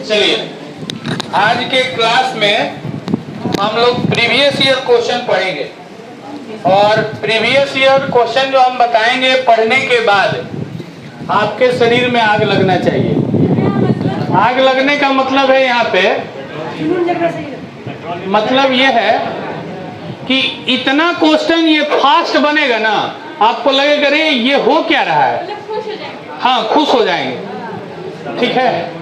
चलिए, आज के क्लास में हम लोग प्रीवियस ईयर क्वेश्चन पढ़ेंगे और प्रीवियस ईयर क्वेश्चन जो हम बताएंगे पढ़ने के बाद आपके शरीर में आग लगना चाहिए। आग लगने का मतलब है यहाँ पे मतलब ये है कि इतना क्वेश्चन ये फास्ट बनेगा ना, आपको लगेगा रे ये हो क्या रहा है। हाँ, खुश हो जाएंगे, ठीक है।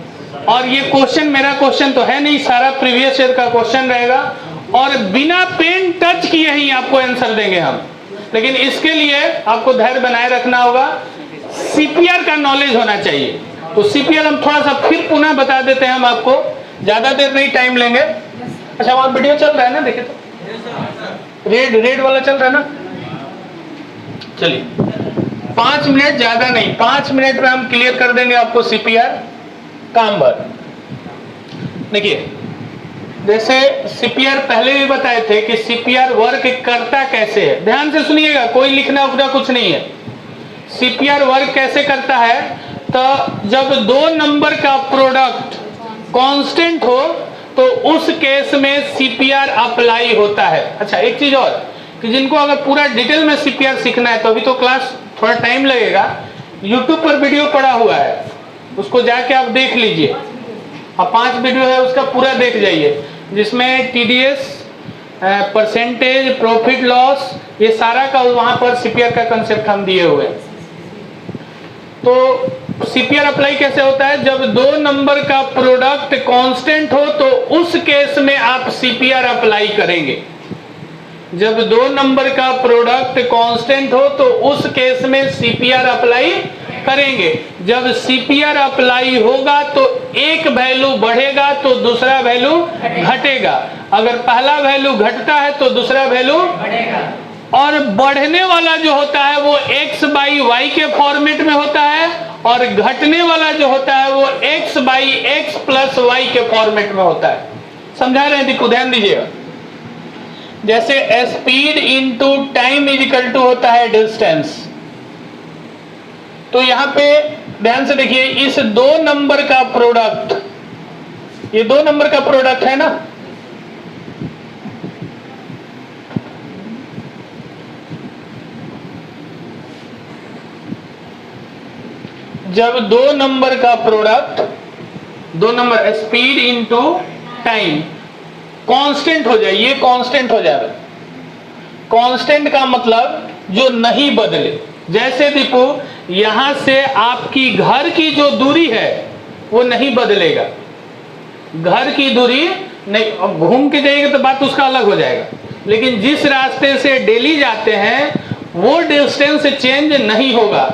और ये क्वेश्चन मेरा क्वेश्चन तो है नहीं, सारा प्रीवियस ईयर का क्वेश्चन रहेगा और बिना पेन टच किए ही आपको आंसर देंगे हम। लेकिन इसके लिए आपको धैर्य बनाए रखना होगा, सीपीआर का नॉलेज होना चाहिए। तो सीपीआर हम थोड़ा सा फिर पुनः बता देते हैं हम आपको, ज्यादा देर नहीं टाइम लेंगे। अच्छा, वहां वीडियो चल रहा है ना, देखिए तो रेड वाला चल रहा है ना। चलिए 5 मिनट, ज्यादा नहीं, 5 मिनट में हम क्लियर कर देंगे आपको सीपीआर काम भर। देखिए, जैसे सीपीआर पहले भी बताए थे कि सीपीआर वर्क करता कैसे है। ध्यान से सुनिएगा, कोई लिखना उखना कुछ नहीं है। सीपीआर वर्क कैसे करता है, तो जब 2 नंबर का प्रोडक्ट कांस्टेंट हो तो उस केस में सीपीआर अप्लाई होता है। अच्छा, एक चीज और कि जिनको अगर पूरा डिटेल में सीपीआर सीखना है तो अभी तो क्लास थोड़ा टाइम लगेगा, यूट्यूब पर वीडियो पड़ा हुआ है, उसको जाके आप देख लीजिए। अब 5 वीडियो है, उसका पूरा देख जाइए, जिसमें टीडीएस, परसेंटेज, प्रॉफिट लॉस, ये सारा का वहां पर सीपीआर का कंसेप्ट हम दिए हुए हैं। तो सीपीआर अप्लाई कैसे होता है, जब 2 नंबर का प्रोडक्ट कांस्टेंट हो तो उस केस में आप सीपीआर अप्लाई करेंगे। जब 2 नंबर का प्रोडक्ट कांस्टेंट हो तो उस केस में सीपीआर अप्लाई करेंगे। जब सीपीआर अप्लाई होगा तो एक वैल्यू बढ़ेगा तो दूसरा वैल्यू घटेगा। अगर पहला वैल्यू घटता है तो दूसरा वैल्यू बढ़ेगा। और बढ़ने वाला जो होता है वो x बाई वाई के फॉर्मेट में होता है और घटने वाला जो होता है वो x by X plus Y के फॉर्मेट में होता है। समझा रहे हैं, ध्यान दीजिएगा। जैसे speed into time is equal to होता है डिस्टेंस। तो यहाँ पे ध्यान से देखिए, इस 2 नंबर का प्रोडक्ट, ये 2 नंबर का प्रोडक्ट है ना, जब 2 नंबर का product, 2 number speed into time constant हो जाए, ये कांस्टेंट हो जाएगा। कांस्टेंट का मतलब जो नहीं बदले। जैसे दीपू, यहां से आपकी घर की जो दूरी है वो नहीं बदलेगा, घर की दूरी नहीं, अब घूम के जाइएगा तो बात उसका अलग हो जाएगा। लेकिन जिस रास्ते से डेली जाते हैं वो डिस्टेंस चेंज नहीं होगा।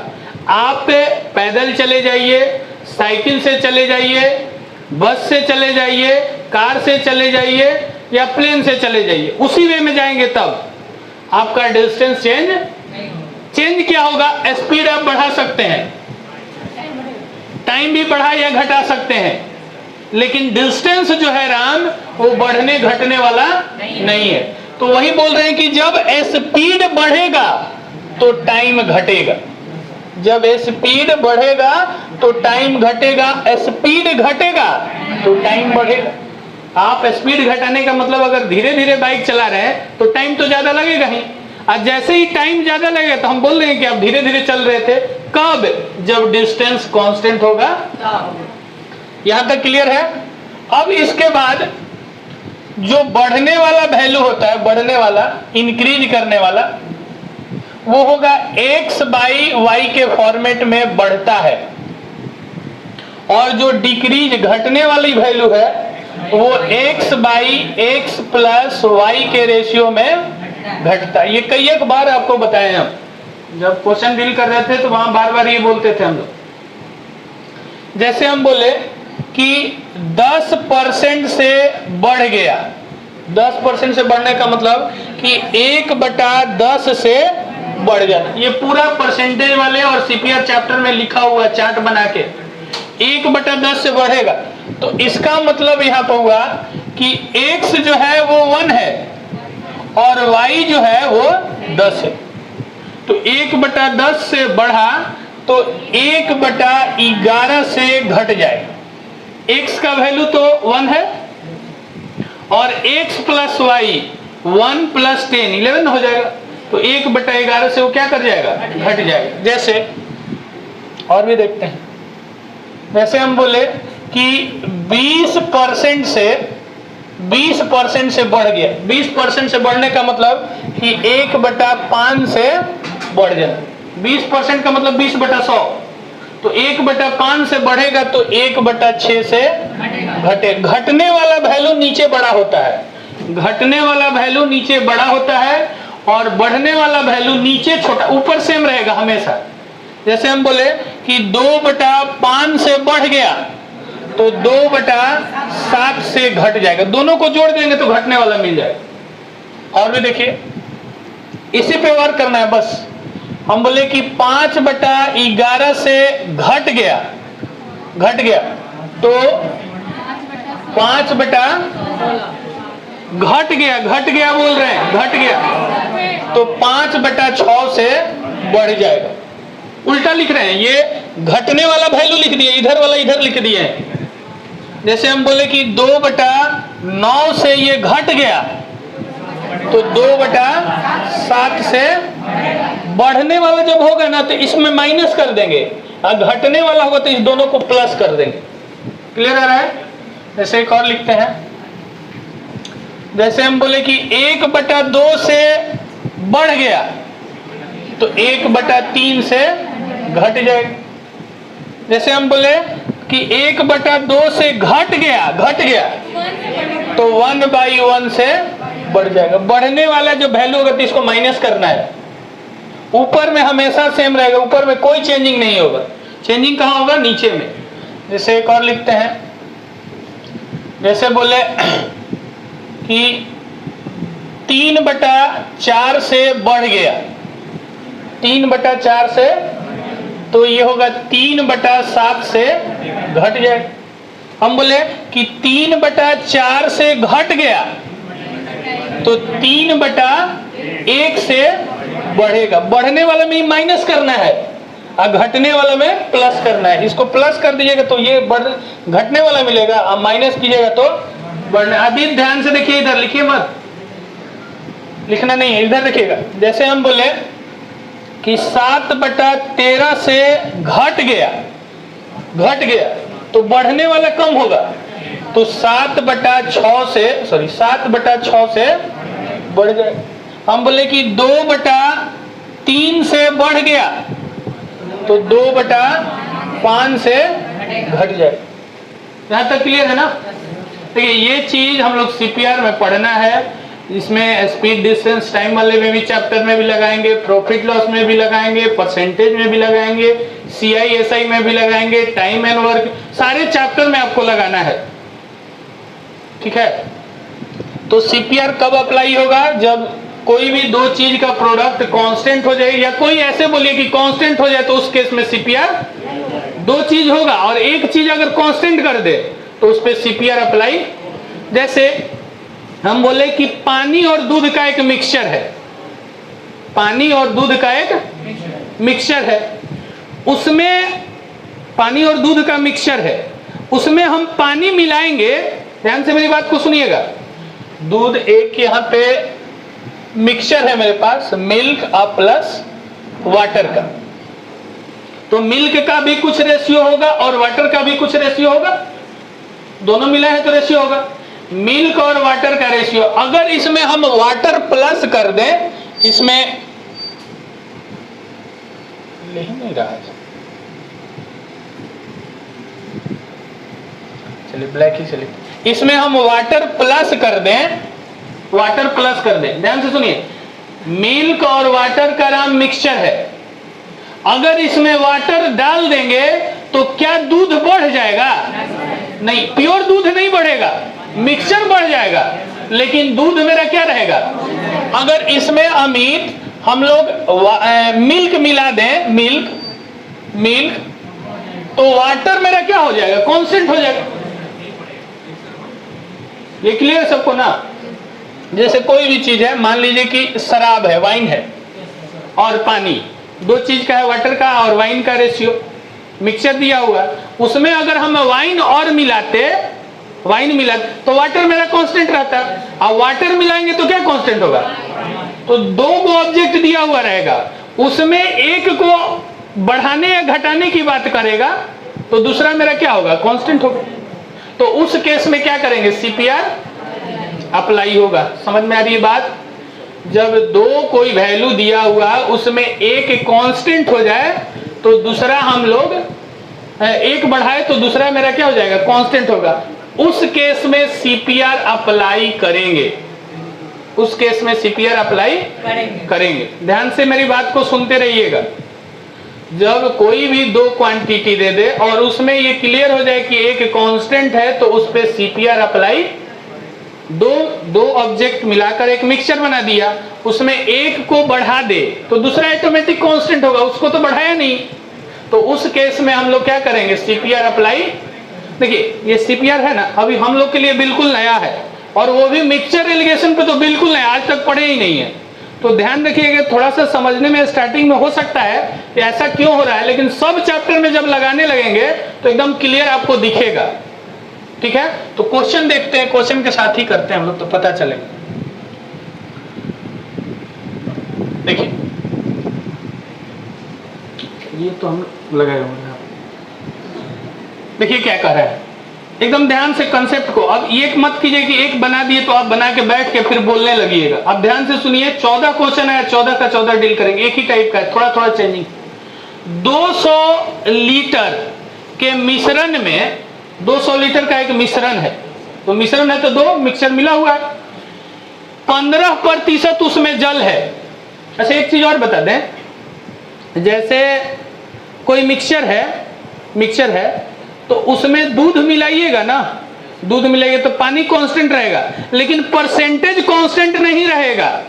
आप पैदल चले जाइए, साइकिल से चले जाइए, बस से चले जाइए, कार से चले जाइए या प्लेन से चले जाइए, उसी वे में जाएंगे तब आपका डिस्टेंस चेंज क्या होगा, स्पीड आप बढ़ा सकते हैं, टाइम भी बढ़ा या घटा सकते हैं, लेकिन डिस्टेंस जो है राम वो बढ़ने घटने वाला नहीं है। तो वही बोल रहे हैं कि जब स्पीड बढ़ेगा तो टाइम घटेगा, जब स्पीड बढ़ेगा तो टाइम घटेगा, स्पीड घटेगा तो टाइम बढ़ेगा। आप स्पीड घटाने का मतलब अगर धीरे धीरे बाइक चला रहे हैं तो टाइम तो ज्यादा लगेगा ही, और जैसे ही टाइम ज्यादा लगेगा तो हम बोल रहे हैं कि आप धीरे धीरे चल रहे थे। कब, जब डिस्टेंस कांस्टेंट होगा। यहां तक क्लियर है। अब इसके बाद जो बढ़ने वाला वैल्यू होता है, बढ़ने वाला, इंक्रीज करने वाला, वो होगा x बाई वाई के फॉर्मेट में बढ़ता है, और जो डिक्रीज घटने वाली वैल्यू है वो x by X plus Y के रेशियो में घटता है। ये कई एक बार आपको बताए हम, जब क्वेश्चन डील कर रहे थे तो वहां बार बार ये बोलते थे हम लोग। जैसे हम बोले कि 10% से बढ़ गया, 10% से बढ़ने का मतलब कि 1/10 से बढ़ जाता। ये पूरा परसेंटेज वाले और सीपीआर चैप्टर में लिखा हुआ चार्ट बना के 1/10 से बढ़ेगा तो इसका मतलब यहाँ पर हुआ कि x जो है वो 1 है और y जो है वो 10 है। तो 1/10 से बढ़ा तो 1/11 से घट जाएगा। x का वैल्यू तो 1 है और x प्लस वाई 1 प्लस 10 11 हो जाएगा। तो 1/11 से वो क्या कर जाएगा, घट जाएगा। जैसे और भी देखते हैं, जैसे हम बोले कि 20% से बढ़ गया। 20% से बढ़ने का मतलब कि 1/5 से बढ़ जाए। 20% का मतलब 20/100। तो 1/5 से बढ़ेगा तो 1/6 से घटे। घटने वाला वैल्यू नीचे बड़ा होता है, घटने वाला वैल्यू नीचे बड़ा होता है और बढ़ने वाला वैल्यू नीचे छोटा, ऊपर सेम रहेगा हमेशा। जैसे हम बोले कि 2/5 से बढ़ गया तो 2/7 से घट जाएगा। दोनों को जोड़ देंगे तो घटने वाला मिल जाएगा। और भी देखिए, इसी पे वर्क करना है बस। हम बोले कि 5/11 से घट गया तो 5 बटा घट गया बोल रहे हैं, घट गया तो 5/6 से बढ़ जाएगा। उल्टा लिख रहे हैं, ये घटने वाला वैल्यू लिख दिए, इधर वाला इधर लिख दिए हैं। जैसे हम बोले कि 2/9 से ये घट गया तो 2/7 से बढ़ने वाला जब होगा ना तो इसमें माइनस कर देंगे, और घटने वाला होगा तो इस दोनों को प्लस कर देंगे। क्लियर आ रहा है? जैसे एक और लिखते हैं, जैसे हम बोले कि 1/2 से बढ़ गया तो 1/3 से घट जाएगा। जैसे हम बोले कि 1/2 से घट गया तो 1/1 से बढ़ जाएगा। बढ़ने वाला जो वैल्यू होगा तो इसको माइनस करना है। ऊपर में हमेशा सेम रहेगा, ऊपर में कोई चेंजिंग नहीं होगा। चेंजिंग कहाँ होगा? नीचे में। जैसे एक और लिखते हैं, जैसे बोले कि 3/4 से बढ़ गया, 3/4 से, तो ये होगा 3/7 से घट जाए। हम बोले कि 3/4 से घट गया तो 3/1 से बढ़ेगा। बढ़ने वाले में माइनस करना है और घटने वाले में प्लस करना है। इसको प्लस कर दीजिएगा तो ये घटने वाला मिलेगा, और माइनस कीजिएगा तो बढ़ने। अभी ध्यान से देखिए, इधर लिखिए मत, लिखना नहीं है, इधर देखिएगा। जैसे हम बोले कि 7/13 से घट गया तो बढ़ने वाला कम होगा, तो 7/6 से बढ़ जाए। हम बोले कि 2/3 से बढ़ गया तो 2/5 से घट जाए। यहां तक क्लियर है ना? देखिए, ये चीज हम लोग सीपीआर में पढ़ना है। इसमें स्पीड डिस्टेंस टाइम वाले में भी चैप्टर में भी लगाएंगे, प्रॉफिट लॉस में भी लगाएंगे, परसेंटेज में भी लगाएंगे, CISI में भी लगाएंगे, टाइम एंड वर्क, सारे चैप्टर में आपको लगाना है। ठीक है? तो सीपीआर कब अप्लाई होगा? जब कोई भी दो चीज का प्रोडक्ट कांस्टेंट हो जाए, या कोई ऐसे बोलिए कि कांस्टेंट हो जाए, तो उस केस में सीपीआर दो चीज होगा, और एक चीज अगर कांस्टेंट कर दे तो उस पर सीपीआर अप्लाई। जैसे हम बोले कि पानी और दूध का एक मिक्सचर है, पानी और दूध का एक मिक्सचर है, उसमें पानी और दूध का मिक्सचर है, उसमें हम पानी मिलाएंगे। ध्यान से मेरी बात को सुनिएगा। दूध एक यहाँ पे मिक्सचर है मेरे पास, मिल्क प्लस वाटर का, तो मिल्क का भी कुछ रेशियो होगा और वाटर का भी कुछ रेशियो होगा, दोनों मिला है तो रेशियो होगा। मिल्क और वाटर का रेशियो, अगर इसमें हम वाटर प्लस कर दें, इसमें नहीं रहा, चलिए ब्लैक ही चलिए, इसमें हम वाटर प्लस कर दें, ध्यान से सुनिए। मिल्क और वाटर का नाम मिक्सचर है, अगर इसमें वाटर डाल देंगे तो क्या दूध बढ़ जाएगा? नहीं, प्योर दूध नहीं बढ़ेगा, मिक्सचर बढ़ जाएगा, लेकिन दूध मेरा क्या रहेगा? अगर इसमें अमित हम लोग मिल्क मिला दें, मिल्क तो वाटर मेरा क्या हो जाएगा? कांस्टेंट हो जाएगा। ये क्लियर सबको ना? जैसे कोई भी चीज है, मान लीजिए कि शराब है, वाइन है और पानी, दो चीज का है, वाटर का और वाइन का रेशियो, मिक्सचर दिया हुआ, उसमें अगर हम वाइन और मिलाते तो वाटर मेरा कांस्टेंट रहता है। अब वाटर मिलाएंगे तो क्या कांस्टेंट होगा? तो दो को ऑब्जेक्ट दिया हुआ रहेगा, उसमें एक को बढ़ाने या घटाने की बात करेगा तो दूसरा मेरा क्या होगा? कांस्टेंट होगा। तो उस केस में क्या करेंगे? सीपीआर अप्लाई होगा। समझ में आ रही है बात? जब दो कोई वैल्यू दिया हुआ उसमें एक कांस्टेंट हो जाए तो दूसरा हम लोग एक बढ़ाए तो दूसरा मेरा क्या हो जाएगा? कांस्टेंट होगा। उस केस में सीपीआर अप्लाई करेंगे, उस केस में सीपीआर अप्लाई करेंगे। ध्यान से मेरी बात को सुनते रहिएगा। जब कोई भी दो क्वांटिटी दे दे और उसमें ये क्लियर हो जाए कि एक कांस्टेंट है तो उस पे सीपीआर अप्लाई, दो ऑब्जेक्ट मिलाकर एक मिक्सचर बना दिया, उसमें एक को बढ़ा दे तो दूसरा ऑटोमेटिक कांस्टेंट होगा, उसको तो बढ़ाया नहीं। तो उस केस में हम लोग क्या करेंगे? CPR apply. देखिए ये सीपीआर है ना, अभी हम लोग के लिए बिल्कुल नया है और वो भी मिक्सचर एलिगेशन पे तो बिल्कुल नया, आज तक पढ़े ही नहीं है। तो ध्यान रखिएगा, थोड़ा सा समझने में स्टार्टिंग में हो सकता है कि ऐसा क्यों हो रहा है, लेकिन सब चैप्टर में जब लगाने लगेंगे तो एकदम क्लियर आपको दिखेगा। ठीक है, तो क्वेश्चन देखते हैं, क्वेश्चन के साथ ही करते हैं हम लोग तो पता चलेगा। देखिए ये तो हम लगाए होंगे। देखिए क्या कह रहा है, एकदम ध्यान से कंसेप्ट को। अब ये मत कीजिए कि एक बना दिए तो आप बना के बैठ के फिर बोलने लगिएगा। अब ध्यान से सुनिए, 14 क्वेश्चन है, 14 का 14 डील करेंगे, एक ही टाइप का है, थोड़ा थोड़ा चेंजिंग। 200 लीटर के मिश्रण में, 200 लीटर का एक मिश्रण है, तो मिश्रण है तो दो मिक्सचर मिला हुआ है, 15% उसमें जल है। अच्छा एक चीज और बता दें, जैसे कोई मिक्सचर है तो उसमें दूध मिलाइएगा ना, दूध मिलाइए तो पानी कांस्टेंट रहेगा, लेकिन परसेंटेज कांस्टेंट नहीं रहेगा,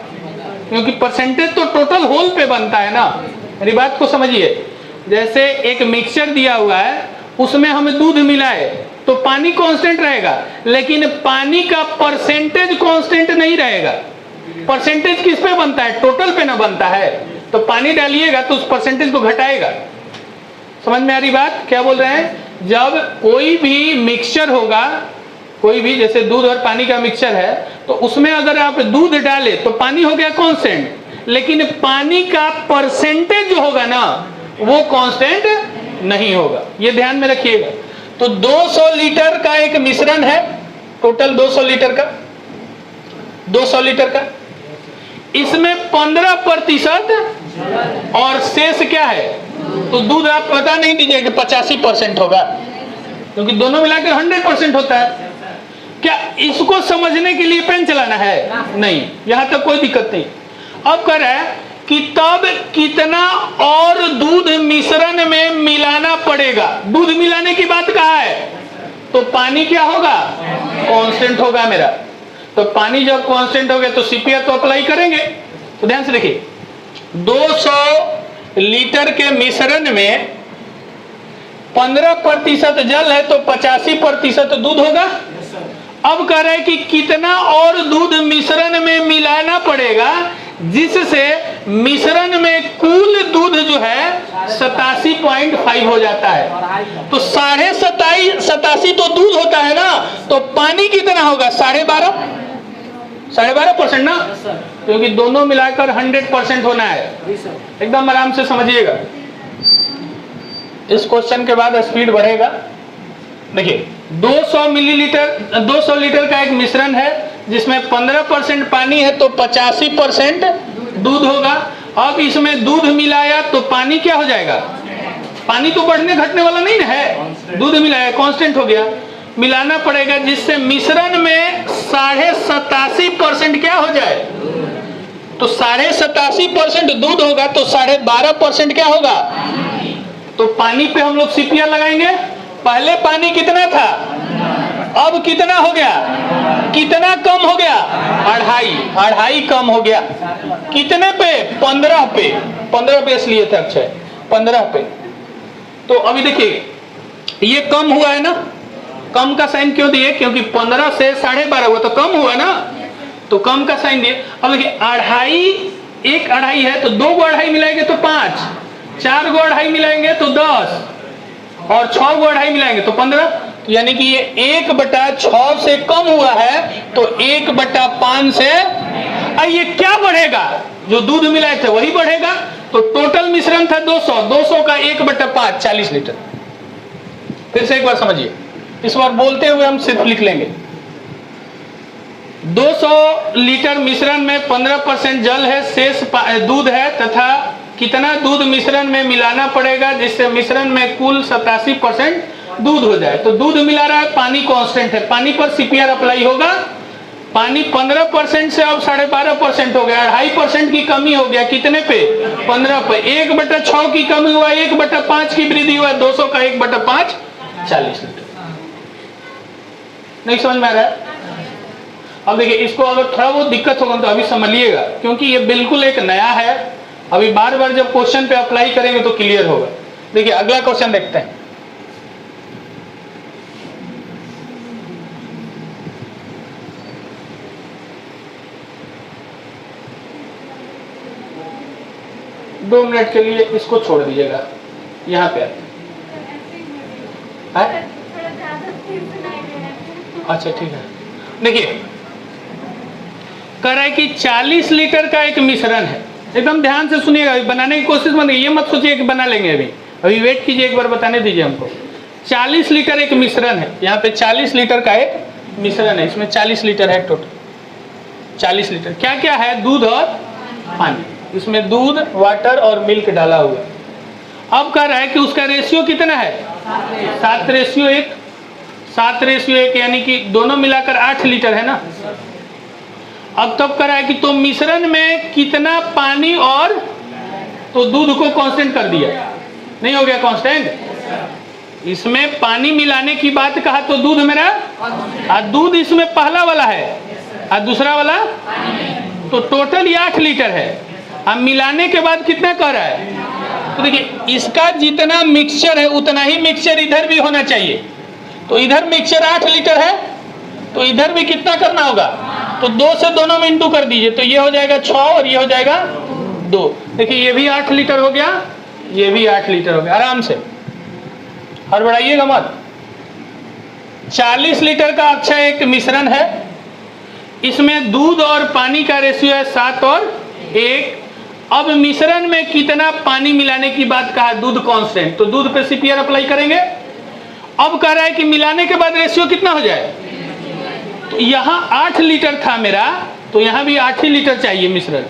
क्योंकि परसेंटेज तो टोटल होल पे बनता है ना। मेरी बात को समझिए, जैसे एक मिक्सचर दिया हुआ है उसमें हम दूध मिलाए तो पानी कांस्टेंट रहेगा, लेकिन पानी का परसेंटेज कांस्टेंट नहीं रहेगा। परसेंटेज किस पे बनता है? टोटल पे ना बनता है। तो पानी डालिएगा तो उस परसेंटेज को घटाएगा। समझ में आ रही बात? क्या बोल रहे हैं? जब कोई भी मिक्सचर होगा, कोई भी जैसे दूध और पानी का मिक्सचर है, तो उसमें अगर आप दूध डाले तो पानी हो गया कांस्टेंट, लेकिन पानी का परसेंटेज जो होगा ना वो कांस्टेंट नहीं होगा। ये ध्यान में रखिएगा। तो 200 लीटर का एक मिश्रण है, टोटल 200 लीटर का, 200 लीटर का, इसमें 15% और शेष क्या है? तो दूध आप पता नहीं दीजिए कि 85% होगा, क्योंकि दोनों मिलाकर 100% होता है। क्या इसको समझने के लिए पेन चलाना है? नहीं, यहां तक कोई दिक्कत नहीं। अब कह रहा है कि तब कितना और दूध मिश्रण में मिलाना पड़ेगा। दूध मिलाने की बात कहा है, तो पानी क्या होगा? कांस्टेंट होगा मेरा। तो पानी जब कांस्टेंट हो गया तो सीपीआर तो अप्लाई करेंगे। तो ध्यान से देखिए, 200 लीटर के मिश्रण में 15% जल है तो 85% दूध होगा। अब कह रहे हैं कि कितना और दूध मिश्रण में मिलाना पड़ेगा जिससे मिश्रण में कुल दूध जो है 87.5 हो जाता है। तो 87.5 तो दूध होता है ना, तो पानी कितना होगा? 12.5% ना, क्योंकि दोनों मिलाकर 100% होना है। एकदम आराम से समझिएगा। इस क्वेश्चन के बाद स्पीड बढ़ेगा। देखिए 200 लीटर का एक मिश्रण है जिसमें 15% पानी है तो 85% दूध होगा। अब इसमें दूध मिलाया तो पानी क्या हो जाएगा? पानी तो बढ़ने घटने वाला नहीं ना है, दूध मिलाया कांस्टेंट हो गया। मिलाना पड़ेगा जिससे मिश्रण में 87.5% क्या हो जाए? तो 87.5% दूध होगा तो 12.5% क्या होगा? तो पानी पे हम लोग सीपीआर लगाएंगे। पहले पानी कितना था, अब कितना हो गया? कितना कम हो गया? 2.5 कम हो गया। कितने पे? 15 पे। 15 पे इसलिए था अच्छा 15 पे। तो अभी देखिए ये कम हुआ है ना, कम का साइन क्यों दिए? क्योंकि 15 से 12.5 हुआ तो कम हुआ ना, तो कम का साइन दिए। अब देखिए अढ़ाई, एक अढ़ाई है तो 2 गो अढ़ाई मिलाएंगे तो 5, 4 गो अढ़ाई मिलाएंगे तो 10 और 6 गो अढ़ाई मिलाएंगे तो 15। तो यानी कि ये 1/6 से कम हुआ है तो 1/5 से ये क्या बढ़ेगा? जो दूध मिलाए थे वही बढ़ेगा। तो टोटल मिश्रण था 200, 200 का 1/5 40 लीटर। फिर से एक बार समझिए, इस बार बोलते हुए हम सिर्फ लिख लेंगे। 200 लीटर मिश्रण में 15% जल है, शेष दूध है, तथा कितना दूध मिश्रण में मिलाना पड़ेगा जिससे मिश्रण में कुल 87% दूध हो जाए? तो दूध मिला रहा है, पानी कांस्टेंट है, पानी पर सीपीआर अप्लाई होगा। पानी 15% से अब 12.5% हो गया, 2.5% की कमी हो गया, कितने पे? 15 पे। 1/6 की कमी हुआ, 1/5 की वृद्धि हुआ, 200 का 1/5 40 लीटर। नहीं समझ में आ रहा है? अब देखिए, इसको अगर थोड़ा बहुत दिक्कत होगा तो अभी समझिएगा, क्योंकि ये बिल्कुल एक नया है। अभी बार बार जब क्वेश्चन पे अप्लाई करेंगे तो क्लियर होगा। देखिए अगला क्वेश्चन देखते हैं। दो मिनट के लिए इसको छोड़ दीजिएगा, यहाँ पे आते हैं। अच्छा ठीक है। देखिए कह रहा है कि 40 लीटर का एक मिश्रण है। एकदम ध्यान से सुनिएगा, अभी बनाने की कोशिश मत, ये मत सोचिए कि बना लेंगे। अभी वेट कीजिए, एक बार बताने दीजिए हमको। 40 लीटर एक मिश्रण है, यहाँ पे 40 लीटर का एक मिश्रण है, इसमें 40 लीटर है टोटल। 40 लीटर क्या क्या है? दूध और पानी। इसमें दूध, वाटर और मिल्क डाला हुआ है। अब कह रहा है कि उसका रेशियो कितना है? 7:1। 7:1 यानी कि दोनों मिलाकर 8 लीटर है ना। अब तब कह रहा है कि तो मिश्रण में कितना पानी और, तो दूध को कांस्टेंट कर दिया, नहीं हो गया कांस्टेंट। इसमें पानी मिलाने की बात कहा तो दूध मेरा, दूध इसमें पहला वाला है और दूसरा वाला, तो टोटल ये 8 लीटर है। अब मिलाने के बाद कितना कह रहा है? तो देखिए इसका जितना मिक्सचर है उतना ही मिक्सचर इधर भी होना चाहिए। तो इधर मिक्सचर 8 लीटर है तो इधर भी कितना करना होगा? तो 2 से दोनों में इंटू कर दीजिए, तो ये हो जाएगा 6 और ये हो जाएगा 2। देखिए ये भी 8 लीटर हो गया, ये भी 8 लीटर हो गया। आराम से हड़बड़ाइएगा मत। 40 लीटर का अच्छा एक मिश्रण है, इसमें दूध और पानी का रेशियो है 7 और 1। अब मिश्रण में कितना पानी मिलाने की बात कहा? दूध कांस्टेंट, तो दूध पे सीपीआर अप्लाई करेंगे। अब कह रहा है कि मिलाने के बाद रेशियो कितना हो जाए? तो यहाँ 8 लीटर था मेरा, तो यहाँ भी 8 ही लीटर चाहिए मिश्रण।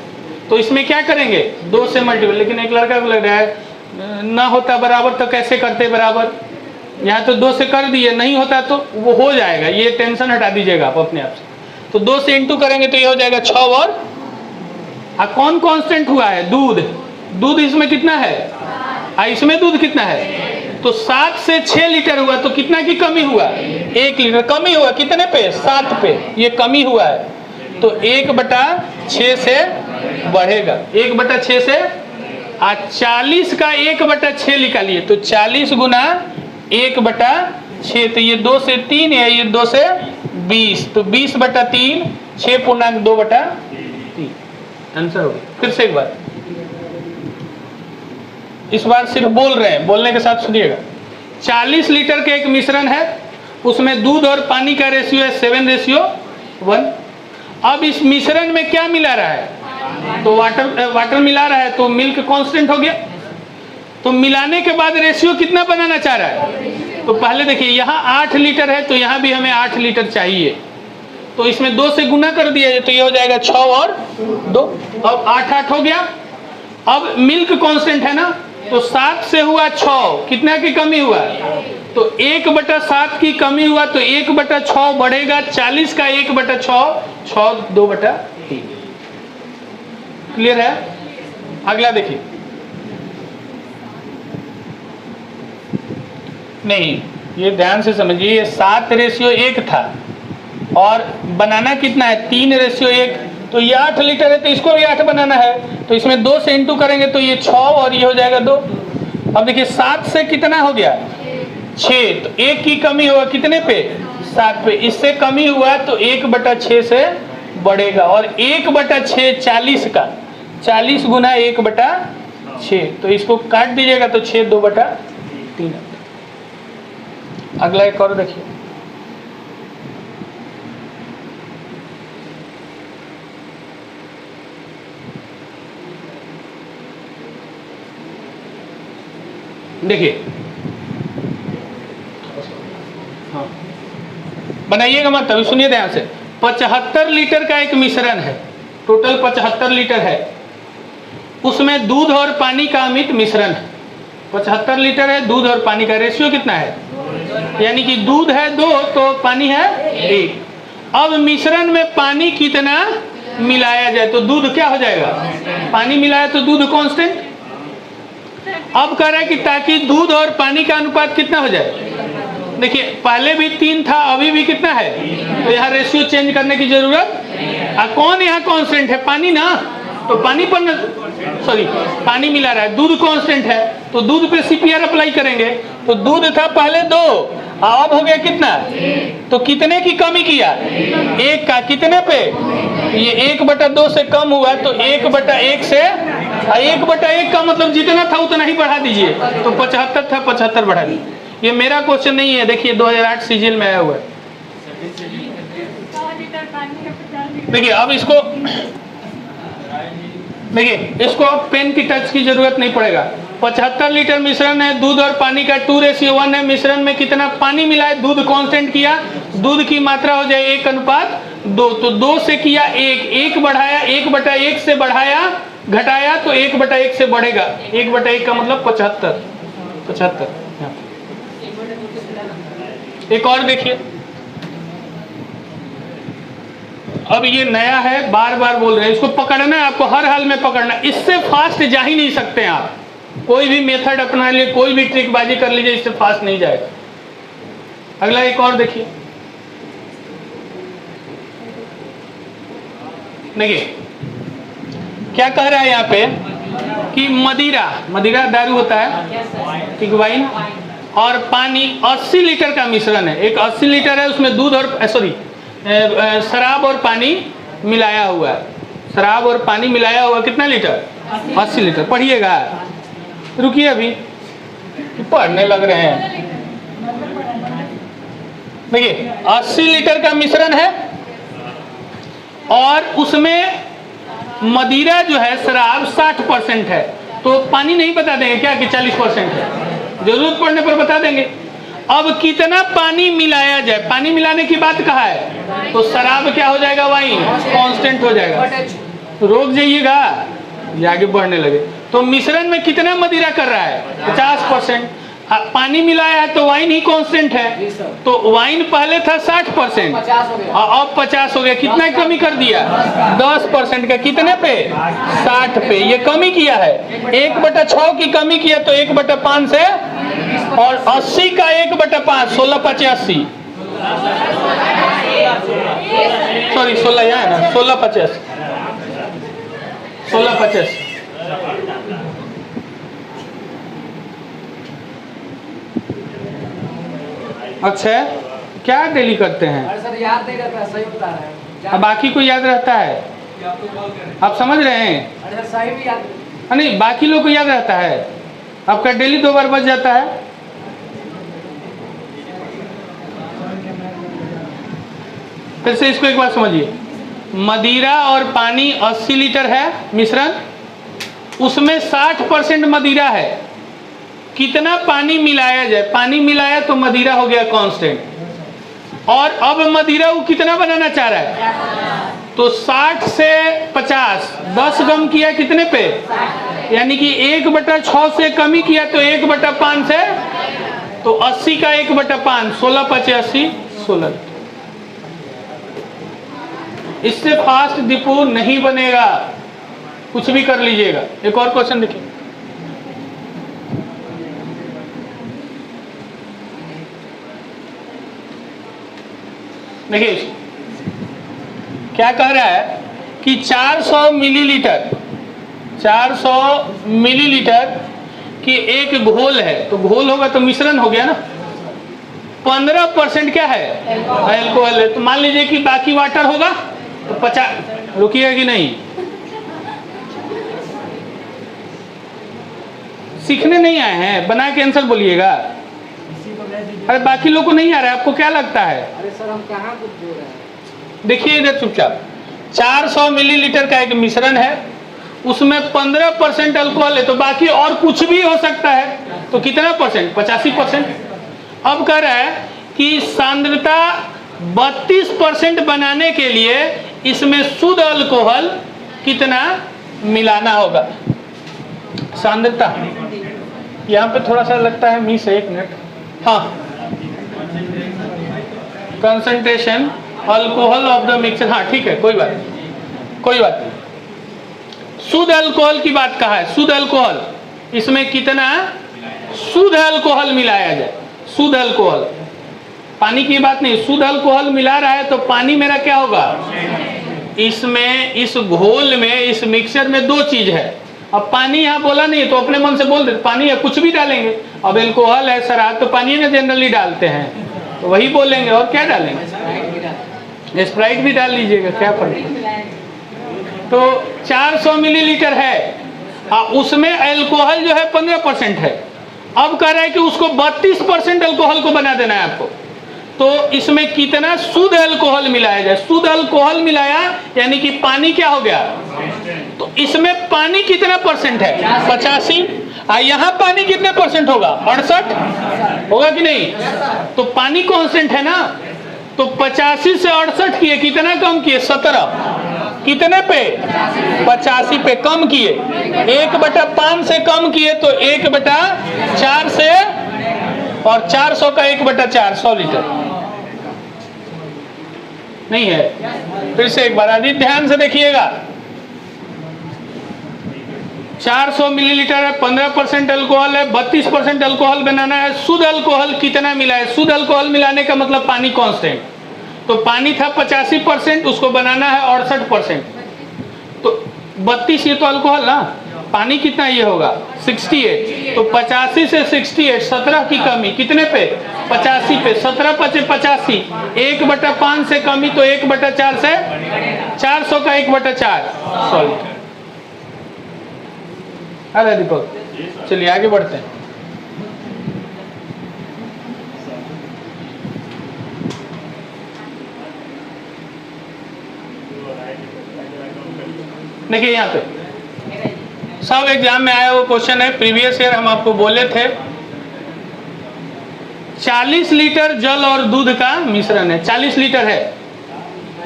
तो इसमें क्या करेंगे? 2 से मल्टीपल। लेकिन एक लड़का को लग रहा है ना होता बराबर तो कैसे करते बराबर, यहाँ तो 2 से कर दिए, नहीं होता तो वो हो जाएगा, ये टेंशन हटा दीजिएगा आप अपने आप से। तो 2 से इंटू करेंगे तो ये हो जाएगा 6 और कौन कांस्टेंट हुआ है? दूध। दूध इसमें कितना है? इसमें दूध कितना है? तो 7 से 6 लीटर हुआ, तो कितना की कमी हुआ? 1 लीटर कमी हुआ। कितने पे? 7 पे ये कमी हुआ है। तो 1/6 से बढ़ेगा, 1/6 से 40 का 1/6 निकालिए, तो 40 गुना 1/6, तो ये 2 से 3 है, ये 2 से 20, तो 20/3, 6.2/3 आंसर हो गया। फिर से एक बार, इस बार सिर्फ बोल रहे हैं, बोलने के साथ सुनिएगा। 40 लीटर के एक मिश्रण है, उसमें दूध और पानी का रेशियो है 7:1। अब इस मिश्रण में क्या मिला रहा है? तो वाटर मिला रहा है, तो मिल्क कांस्टेंट हो गया। तो मिलाने के बाद रेशियो कितना बनाना चाह रहा है? तो पहले देखिए यहाँ 8 लीटर है, तो यहाँ भी हमें 8 लीटर चाहिए, तो इसमें 2 से गुना कर दिया, तो ये हो जाएगा 6 और 2। अब 8 हो गया। अब मिल्क कांस्टेंट है ना, तो 7 से हुआ 6, कितना की कमी हुआ? तो 1/7 की कमी हुआ, तो 1/6 बढ़ेगा, 40 का 1/6, 6 2/3। क्लियर है? अगला देखिए। नहीं, ये ध्यान से समझिए, ये 7:1 था और बनाना कितना है? 3:1, तो ये 8 लीटर है, तो इसको भी 8 बनाना है, तो इसमें 2 से इंटू करेंगे तो ये 6 और ये हो जाएगा 2। अब देखिए 7 से कितना हो गया? 6, तो 1 की कमी होगा, कितने पे? 7 पे, इससे कमी हुआ तो 1/6 से बढ़ेगा, और 1/6 40 का, 40 गुना 1/6, तो इसको काट दीजिएगा तो 6 2/3। अगला एक और देखिए, देखिए, हाँ बनाइएगा मत, अभी सुनिए ध्यान से। 75 लीटर का एक मिश्रण है, टोटल 75 लीटर है, उसमें दूध और पानी का अमित मिश्रण है। 75 लीटर है, दूध और पानी का रेशियो कितना है, यानी कि दूध है 2 तो पानी है 1। अब मिश्रण में पानी कितना मिलाया जाए, तो दूध क्या हो जाएगा, पानी मिलाया तो दूध कांस्टेंट। अब कह रहा है कि ताकि दूध और पानी का अनुपात कितना हो जाए, देखिए पहले भी 3 था, अभी भी कितना है, तो यहाँ रेशियो चेंज करने की जरूरत। कौन यहाँ कांस्टेंट है, पानी ना, तो पानी पर सॉरी पानी मिला रहा है, दूध कांस्टेंट है तो दूध पे CPR अप्लाई करेंगे। तो दूध था पहले 2, अब हो गया कितना, तो कितने की कमी किया, 1 का, कितने पे, ये 1/2 से कम हुआ तो 1/1 से, 1/1 का मतलब जितना था उतना ही बढ़ा दीजिए, तो 75 था 75 बढ़ा दीजिए। ये मेरा क्वेश्चन नहीं है, देखिए 2008 सीजीएल में आया हुआ है। देखिए अब इसको, देखिए इसको अब पेन की टच की जरूरत नहीं पड़ेगा। 75 लीटर मिश्रण है, दूध और पानी का 2:1 है, मिश्रण में कितना पानी मिला है, दूध कांस्टेंट किया, दूध की मात्रा हो जाए 1:2, तो 2 से किया 1 बढ़ाया, 1/1 से बढ़ाया घटाया तो 1/1 से बढ़ेगा, 1/1 का मतलब 75। एक और देखिए, अब ये नया है, बार बार बोल रहे हैं, इसको पकड़ना है आपको, हर हाल में पकड़ना, इससे फास्ट जा ही नहीं सकते आप। कोई भी मेथड अपना लिए, कोई भी ट्रिकबाजी कर लीजिए, इससे फास्ट नहीं जाएगा। अगला एक और देखिए, देखिए क्या कह रहा है यहाँ पे कि मदिरा दारू होता है, ठीक, वाइन और पानी 80 लीटर का मिश्रण है, एक 80 लीटर है, उसमें दूध और शराब और पानी मिलाया हुआ है, शराब और पानी मिलाया हुआ कितना लीटर, 80 लीटर। पढ़िएगा, रुकिए अभी पढ़ने लग रहे हैं। देखिए 80 लीटर का मिश्रण है और उसमें मदिरा जो है, शराब 60% है, तो पानी नहीं बता देंगे क्या कि 40% है, जरूरत पड़ने पर बता देंगे। अब कितना पानी मिलाया जाए, पानी मिलाने की बात कहा है, तो शराब क्या हो जाएगा, वाइन कांस्टेंट हो जाएगा, रोक जाइएगा, ये आगे बढ़ने लगे। तो मिश्रण में कितना मदिरा कर रहा है, 50%, पानी मिलाया है तो वाइन ही कांस्टेंट है, तो वाइन पहले था 60% और अब 50 हो गया, कितना कमी कर दिया, 10% का, कितने पे, 60 पे, ये कमी किया है, 1/6 की कमी किया तो 1/5 से, और 80 का 1/5, 16×5 80, सॉरी 16 यहाँ है ना, 16×5 16×5। अच्छा क्या डेली करते हैं, अरे सर याद नहीं रहता, सही बता रहे हैं, अब बाकी को याद रहता है, आप समझ रहे हैं, अरे सर सही भी याद, नहीं बाकी लोग को याद रहता है, आपका डेली 2 बार बच जाता है। फिर से इसको एक बार समझिए, मदिरा और पानी 80 लीटर है मिश्रण, उसमें 60% मदिरा है, कितना पानी मिलाया जाए, पानी मिलाया तो मदिरा हो गया कांस्टेंट, और अब मदिरा वो कितना बनाना चाह रहा है, तो 60 से 50 10 कम किया कितने पे, यानी कि 1/6 से कमी किया तो 1/5 से, तो 80 का 1/5, 16×5 80, 16। इससे फास्ट दीपू नहीं बनेगा, कुछ भी कर लीजिएगा। एक और क्वेश्चन देखिए, देखिए क्या कह रहा है कि 400 मिलीलीटर की एक घोल है, तो घोल होगा तो मिश्रण हो गया ना, 15% क्या है, अल्कोहल है। तो मान लीजिए कि बाकी वाटर होगा तो 50, रुकिएगा कि नहीं, सीखने नहीं आए हैं, बना के आंसर बोलिएगा। अरे बाकी लोग को नहीं आ रहा है, आपको क्या लगता है? अरे सर हम कहाँ कुछ बोल रहे हैं? देखिए इधर चुपचाप, 400 मिलीलीटर का एक मिश्रण है, उसमें 15% अल्कोहल है, तो बाकी और कुछ भी हो सकता है। तो कितना परसेंट? 85%। अब कह रहा है कि सांद्रता 32% बनाने के लिए इसमें शुद्ध अल्कोहल कितना मिलाना होगा। सांद्रता यहाँ पे थोड़ा सा लगता है मिस है, 1 मिनट। हाँ, concentration alcohol of the mixer, हाँ ठीक है, कोई बात नहीं। शुद्ध अल्कोहल की बात कहा है, शुद्ध अल्कोहल, इसमें कितना शुद्ध अल्कोहल मिलाया जाए। शुद्ध अल्कोहल, पानी की बात नहीं, शुद्ध अल्कोहल मिला रहा है तो पानी मेरा क्या होगा, इसमें इस घोल में, इस मिक्सचर में 2 चीज है। अब पानी यहाँ बोला नहीं तो अपने मन से बोल देते पानी है, कुछ भी डालेंगे। अब अल्कोहल है, शराब तो पानी ना जनरली डालते हैं, तो वही बोलेंगे। और क्या डालेंगे? स्प्राइट भी डाल लीजिएगा, क्या फर्क है। तो 400 मिलीलीटर है, उसमें अल्कोहल जो है 15% है। अब कह रहा है कि उसको 32% अल्कोहल को बना देना है आपको। तो इसमें कितना शुद्ध अल्कोहल मिलाया जाए। शुद्ध अल्कोहल मिलाया यानी कि पानी क्या हो गया, तो इसमें पानी कितना परसेंट है, 85। यहाँ पानी कितने परसेंट होगा, 68 होगा कि नहीं। तो पानी कांस्टेंट है ना, तो 85 से 68 किए, कितना कम किए, 17। कितने पे, 85 पे कम किए, 1/5 से कम किए तो 1/4 से, और 400 का 1/4 100 लीटर नहीं है। फिर से एक बार अधिक ध्यान से देखिएगा, 400 मिलीलीटर है, 15% अल्कोहल है, 32% अल्कोहल बनाना है। शुद्ध अल्कोहल कितना मिला है? शुद्ध अल्कोहल मिलाने का मतलब पानी कांस्टेंट, तो पानी था 85%, उसको बनाना है 68%। तो 32 ये तो अल्कोहल ना, पानी कितना ये होगा 68। तो 85 से 68, 17 की कमी, कितने पे, 85 पे। 17 × 85, 1/5 से कमी तो 1/4 से, 400 का 1/4 सॉरी। अरे दीपक चलिए आगे बढ़ते हैं। देखिए यहाँ पे सब एग्जाम में आया वो क्वेश्चन है, प्रीवियस ईयर हम आपको बोले थे 40 लीटर जल और दूध का मिश्रण है। 40 लीटर है,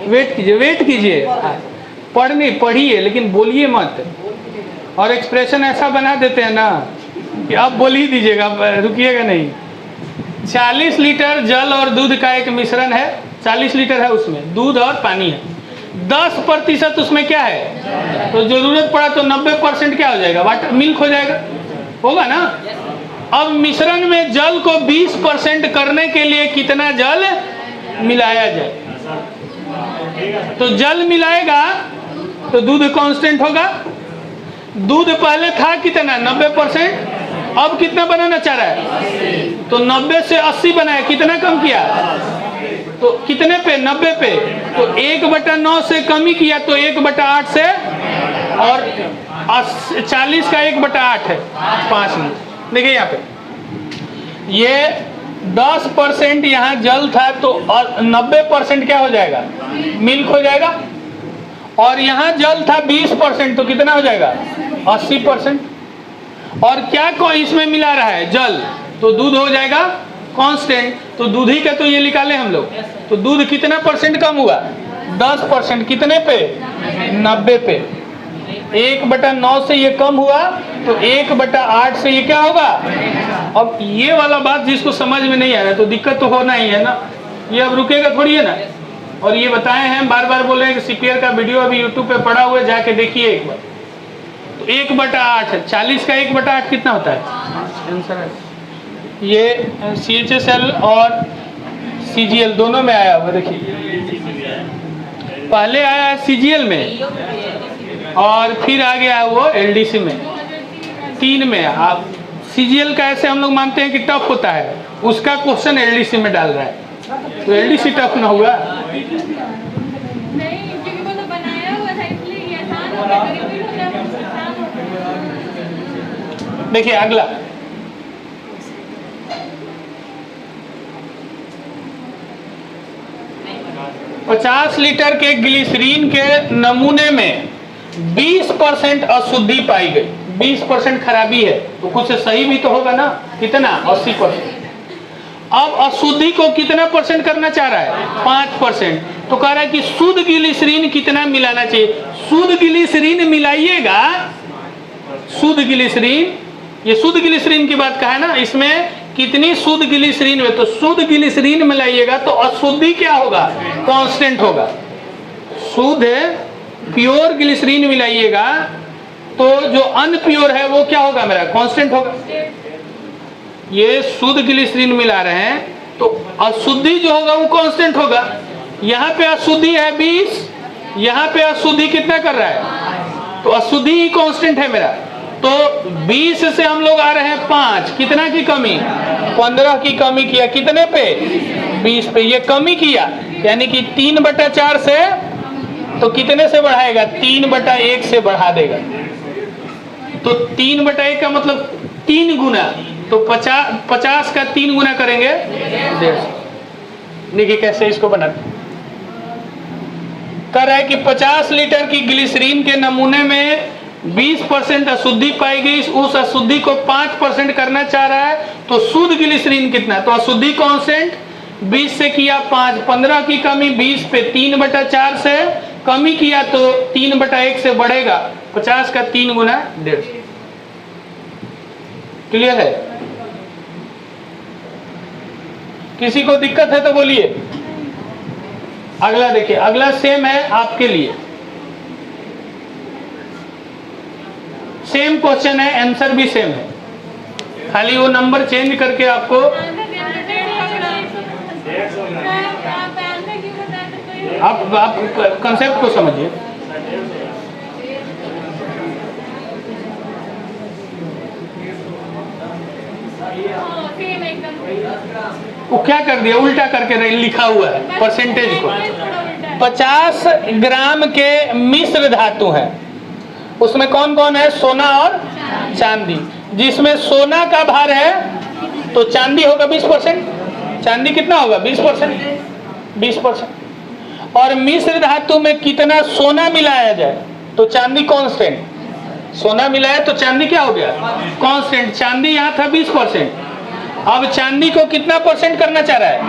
वेट कीजिए, पढ़िए लेकिन बोलिए मत। और एक्सप्रेशन ऐसा बना देते हैं ना कि आप बोल ही दीजिएगा, रुकिएगा नहीं। 40 लीटर जल और दूध का एक मिश्रण है, 40 लीटर है, उसमें दूध और पानी है। 10% उसमें क्या है, तो जरूरत पड़ा तो 90% क्या हो जाएगा, वाटर मिल्क हो जाएगा, होगा ना। अब मिश्रण में जल को 20% करने के लिए कितना जल मिलाया जाए, तो जल मिलाएगा तो दूध कांस्टेंट होगा। दूध पहले था कितना 90%, अब कितना बनाना चाह रहा है, तो 90 से 80 बनाया, कितना कम किया, तो कितने पे, 90 पे। तो 1/9 से कमी किया तो 1/8 से, और 40 का 1/8 है 5 मिनट। देखिए यहाँ पे ये 10% यहाँ जल था तो 90% क्या हो जाएगा, मिल्क हो जाएगा। और यहाँ जल था 20% तो कितना हो जाएगा 80%। और क्या कोई इसमें मिला रहा है, जल, तो दूध हो जाएगा कांस्टेंट। तो दूध ही का तो ये निकाले हम लोग, तो दूध कितना परसेंट कम हुआ, 10%, कितने पे, 90 पे। 1/9 से ये कम हुआ तो 1/8 से ये क्या होगा। अब ये वाला बात जिसको समझ में नहीं आ रहा है तो दिक्कत तो होना ही है ना, ये अब रुकेगा थोड़ी है ना। और ये बताए हैं, बार बार बोल रहे हैं कि सीपीआर का वीडियो अभी यूट्यूब पे पड़ा हुआ है, जाके देखिए एक बार। तो 1/8 है, 40 का 1/8 कितना होता है, आंसर है ये CHSL और CGL दोनों में आया हुआ। देखिए पहले आया है CGL में और फिर आ गया वो LDC में, 3 में। आप CGL का ऐसे हम लोग मानते हैं कि टफ होता है, उसका क्वेश्चन एलडीसी में डाल रहा है, तो एलडीसी टफ ना हुआ। नहीं, क्योंकि वो तो बनाया हुआ था इसलिए ये आसान हो गया, रिपीट हो जाए तो आसान हो गया। देखिए अगला, पचास लीटर के ग्लिसरीन के नमूने में 20% अशुद्धि पाई गई। 20% खराबी है तो कुछ सही भी तो होगा ना, कितना 80%। अब अशुद्धि को कितना परसेंट करना चाह रहा है, 5%। तो कह रहा है कि शुद्ध ग्लिसरीन कितना मिलाना चाहिए। शुद्ध ग्लिसरीन मिलाइएगा, शुद्ध ग्लिसरीन, ये शुद्ध ग्लिसरीन की बात कहा है ना, इसमें कितनी शुद्ध ग्लिसरीन में, तो शुद्ध ग्लिसरीन मिलाइएगा तो अशुद्धि क्या होगा, कांस्टेंट होगा। शुद्ध प्योर ग्लिसरीन मिलाइएगा तो जो अनप्योर है वो क्या होगा, मेरा कांस्टेंट होगा। ये शुद्ध ग्लिसरीन मिला रहे हैं तो अशुद्धि जो होगा वो कांस्टेंट होगा। यहाँ पे अशुद्धि है 20, यहाँ पे अशुद्धि कितना कर रहा है, तो अशुद्धि ही कांस्टेंट है मेरा। तो 20 से हम लोग आ रहे हैं 5, कितना की कमी, 15 की कमी किया, कितने पे, 20 पे। ये कमी किया यानी कि 3/4 से, तो कितने से बढ़ाएगा, 3/1 से बढ़ा देगा। तो 3/1 का मतलब 3 गुना, तो 50 का 3 गुना करेंगे 150। देखिए कैसे इसको बनाते, कह रहा है कि 50 लीटर की ग्लिसरीन के नमूने में 20% अशुद्धि पाई गई, उस अशुद्धि को 5% करना चाह रहा है। तो शुद्ध ग्लिसरीन कितना, तो अशुद्धि कांस्टेंट 20 से किया 5, 15 की कमी 20 पे, 3/4 से कमी किया तो 3/1 से बढ़ेगा। 50 का 3 गुना 150। क्लियर है, किसी को दिक्कत है तो बोलिए। अगला देखिए, अगला सेम है आपके लिए, सेम क्वेश्चन है, आंसर भी सेम है, खाली वो नंबर चेंज करके आपको। आप कंसेप्ट को समझिए। वो क्या कर दिया, उल्टा करके लिखा हुआ है परसेंटेज को। 50 ग्राम के मिश्र धातु है, उसमें कौन कौन है, सोना और चांदी। जिसमें सोना का भार है तो चांदी होगा 20%, चांदी कितना होगा 20%। और मिश्र धातु में कितना सोना मिलाया जाए, तो चांदी कांस्टेंट, सोना मिलाया तो चांदी क्या हो गया, कांस्टेंट। चांदी यहाँ था 20%, अब चांदी को कितना परसेंट करना चाह रहा है,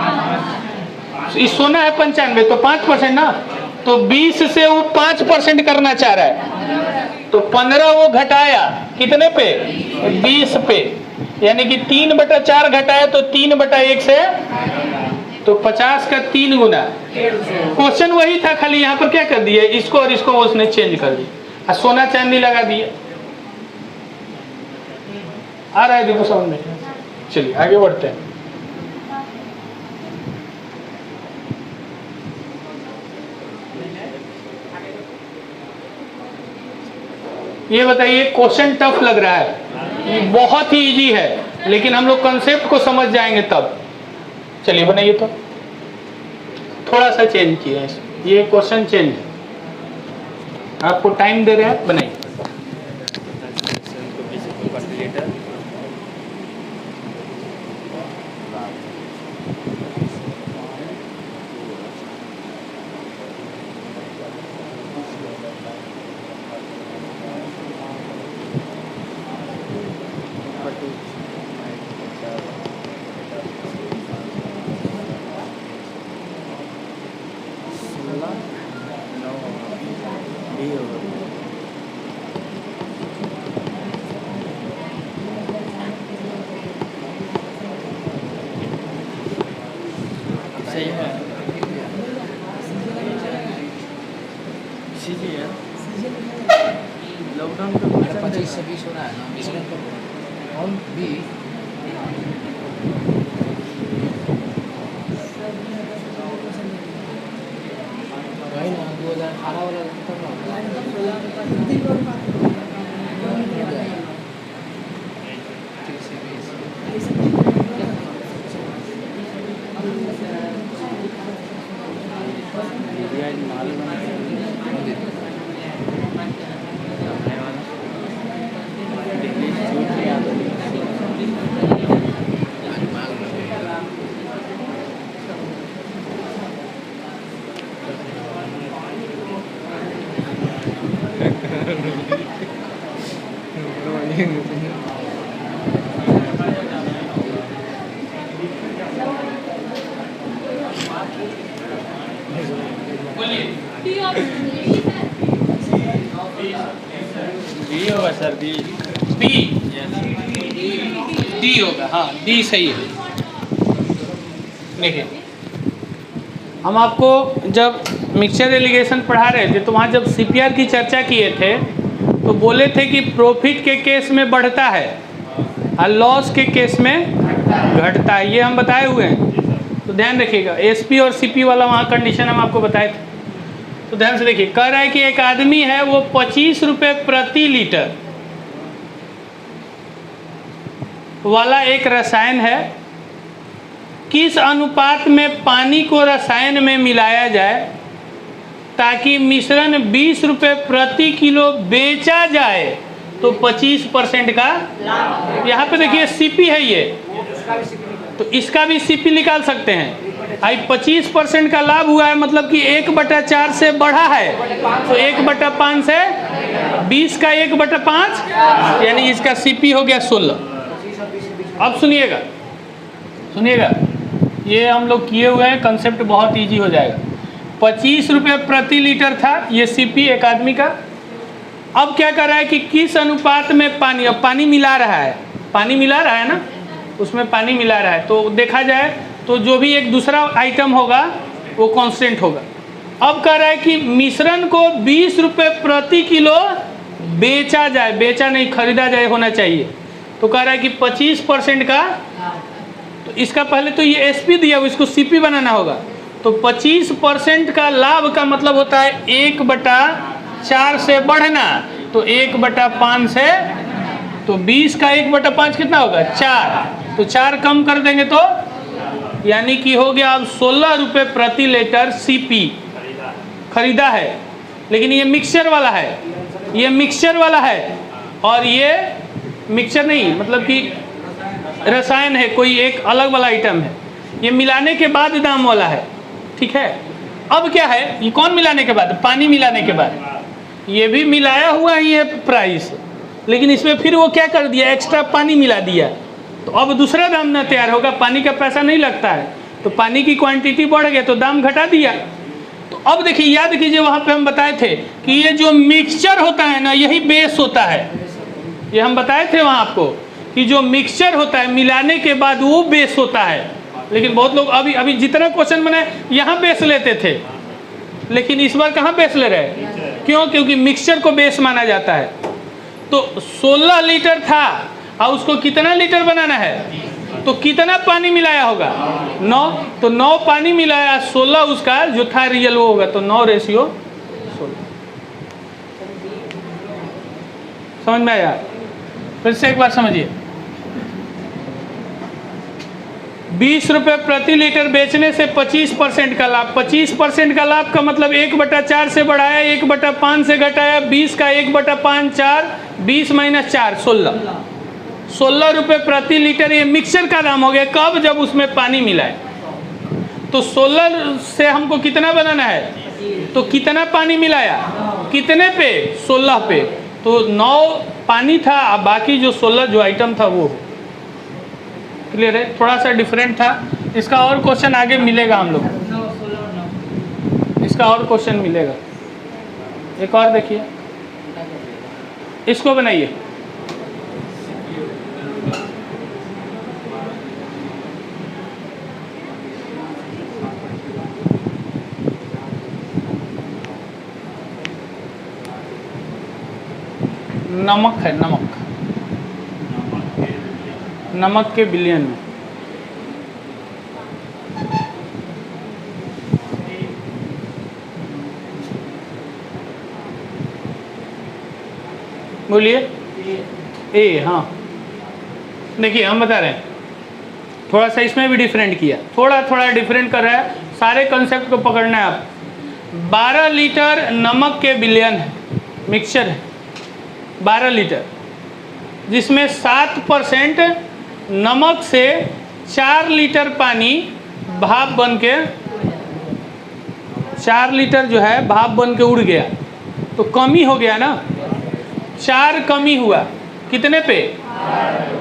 इस सोना है 95 तो 5% ना, तो 20 से वो 5% करना चाह रहा है। तो 15 वो घटाया कितने पे, 20 पे, यानी कि 3/4 घटाया तो 3/1 से, तो 50 का 3 गुना। क्वेश्चन वही था, खाली यहाँ पर क्या कर दिया, इसको और इसको उसने चेंज कर दिया, सोना चांदी लगा दिया। आ रहा है देखो समझ में। चलिए आगे बढ़ते हैं। ये बताइए, क्वेश्चन टफ लग रहा है, ये बहुत ही इजी है, लेकिन हम लोग कंसेप्ट को समझ जाएंगे तब। चलिए बनाइए, तो थोड़ा सा चेंज किया है, ये क्वेश्चन चेंज है, आपको टाइम दे रहे हैं, बनाइए। लॉकडाउन का 25 से 20 हो रहा है ना, इसमें और भी वही ना 2018 वाला डी ऑप्शन यही है। बी होगा सर, बी। बी, डी होगा, हाँ डी सही है। देखिए, हम आपको जब मिक्सचर एलिगेशन पढ़ा रहे थे तो वहाँ जब सीपीआर की चर्चा किए थे तो बोले थे कि प्रॉफिट के केस में बढ़ता है और लॉस के केस में घटता है, ये हम बताए हुए हैं। तो ध्यान रखिएगा, एसपी और सीपी वाला वहाँ कंडीशन हम आपको बताए थे। तो ध्यान से देखिए, कह रहा है कि एक आदमी है वो 25 रुपये प्रति लीटर वाला एक रसायन है, किस अनुपात में पानी को रसायन में मिलाया जाए ताकि मिश्रण 20 रुपये प्रति किलो बेचा जाए तो 25% का, यहाँ पे देखिए सीपी है ये, तो इसका भी सीपी निकाल सकते हैं। आई 25% का लाभ हुआ है, मतलब कि 1/4 से बढ़ा है, तो 1/5 से 20 का 1/5, यानी इसका सीपी हो गया 16। अब सुनिएगा, ये हम लोग किए हुए हैं, कंसेप्ट बहुत इजी हो जाएगा। 25 रुपये प्रति लीटर था ये सीपी एक आदमी का। अब क्या कर रहा है कि किस अनुपात में पानी, अब पानी मिला रहा है ना, उसमें पानी मिला रहा है, तो देखा जाए तो जो भी एक दूसरा आइटम होगा वो कांस्टेंट होगा। अब कह रहा है कि मिश्रण को 20 रुपये प्रति किलो बेचा जाए, बेचा नहीं खरीदा जाए होना चाहिए, तो कह रहा है कि 25% का, तो इसका पहले तो ये एसपी दिया, इसको सीपी बनाना होगा, तो 25% का लाभ का मतलब होता है 1/4 से बढ़ना, तो 1/5 से, तो 20 का 1/5 कितना होगा 4, तो 4 कम कर देंगे तो यानी कि हो गया अब 16 रुपये प्रति लीटर सीपी खरीदा है। लेकिन ये मिक्सचर वाला है, और ये मिक्सचर नहीं, मतलब कि रसायन है, कोई एक अलग वाला आइटम है, ये मिलाने के बाद दाम वाला है, ठीक है। अब क्या है, ये कौन मिलाने के बाद, पानी मिलाने के बाद, ये भी मिलाया हुआ ही है प्राइस, लेकिन इसमें फिर वो क्या कर दिया, एक्स्ट्रा पानी मिला दिया, तो अब दूसरा दाम ना तैयार होगा, पानी का पैसा नहीं लगता है, तो पानी की क्वांटिटी बढ़ गई तो दाम घटा दिया। तो अब देखिए, याद कीजिए वहाँ पे हम बताए थे कि ये जो मिक्सचर होता है ना, यही बेस होता है, ये हम बताए थे वहाँ आपको कि जो मिक्सचर होता है मिलाने के बाद वो बेस होता है। लेकिन बहुत लोग अभी जितना क्वेश्चन बनाए यहाँ बेस लेते थे, लेकिन इस बार कहाँ बेस ले रहे हैं, क्यों, क्योंकि मिक्सचर को बेस माना जाता है। तो 16 लीटर था और उसको कितना लीटर बनाना है, तो कितना पानी मिलाया होगा 9, तो 9 पानी मिलाया, 16 उसका जो था रियल वो होगा, तो 9:16। समझ में आया? फिर से एक बार समझिए, 20 रुपये प्रति लीटर बेचने से 25% का लाभ, 25% का लाभ का मतलब 1/4 से बढ़ाया, 1/5 से घटाया, 20 का 1/5 4, 20 - 4 16 रुपये प्रति लीटर ये मिक्सचर का दाम हो गया। कब, जब उसमें पानी मिलाए। तो 16 से हमको कितना बनाना है, तो कितना पानी मिलाया, कितने पे, 16 पे, तो 9 पानी था, अब बाकी जो 16 जो आइटम था वो। क्लियर है? थोड़ा सा डिफरेंट था। इसका और क्वेश्चन आगे मिलेगा हम लोग, इसका और क्वेश्चन मिलेगा। एक और देखिए, इसको बनाइए, नमक है, नमक के बिलियन में। बोलिए ए, हाँ देखिए हम बता रहे हैं, थोड़ा सा इसमें भी डिफरेंट किया, थोड़ा डिफरेंट कर रहा है, सारे कंसेप्ट को पकड़ना है आप। 12 लीटर नमक के विलयन है, मिक्सचर है 12 लीटर, जिसमें 7% नमक से 4 लीटर पानी भाप बन के 4 लीटर जो है भाप बन के उड़ गया, तो कमी हो गया ना, 4 कमी हुआ कितने पे,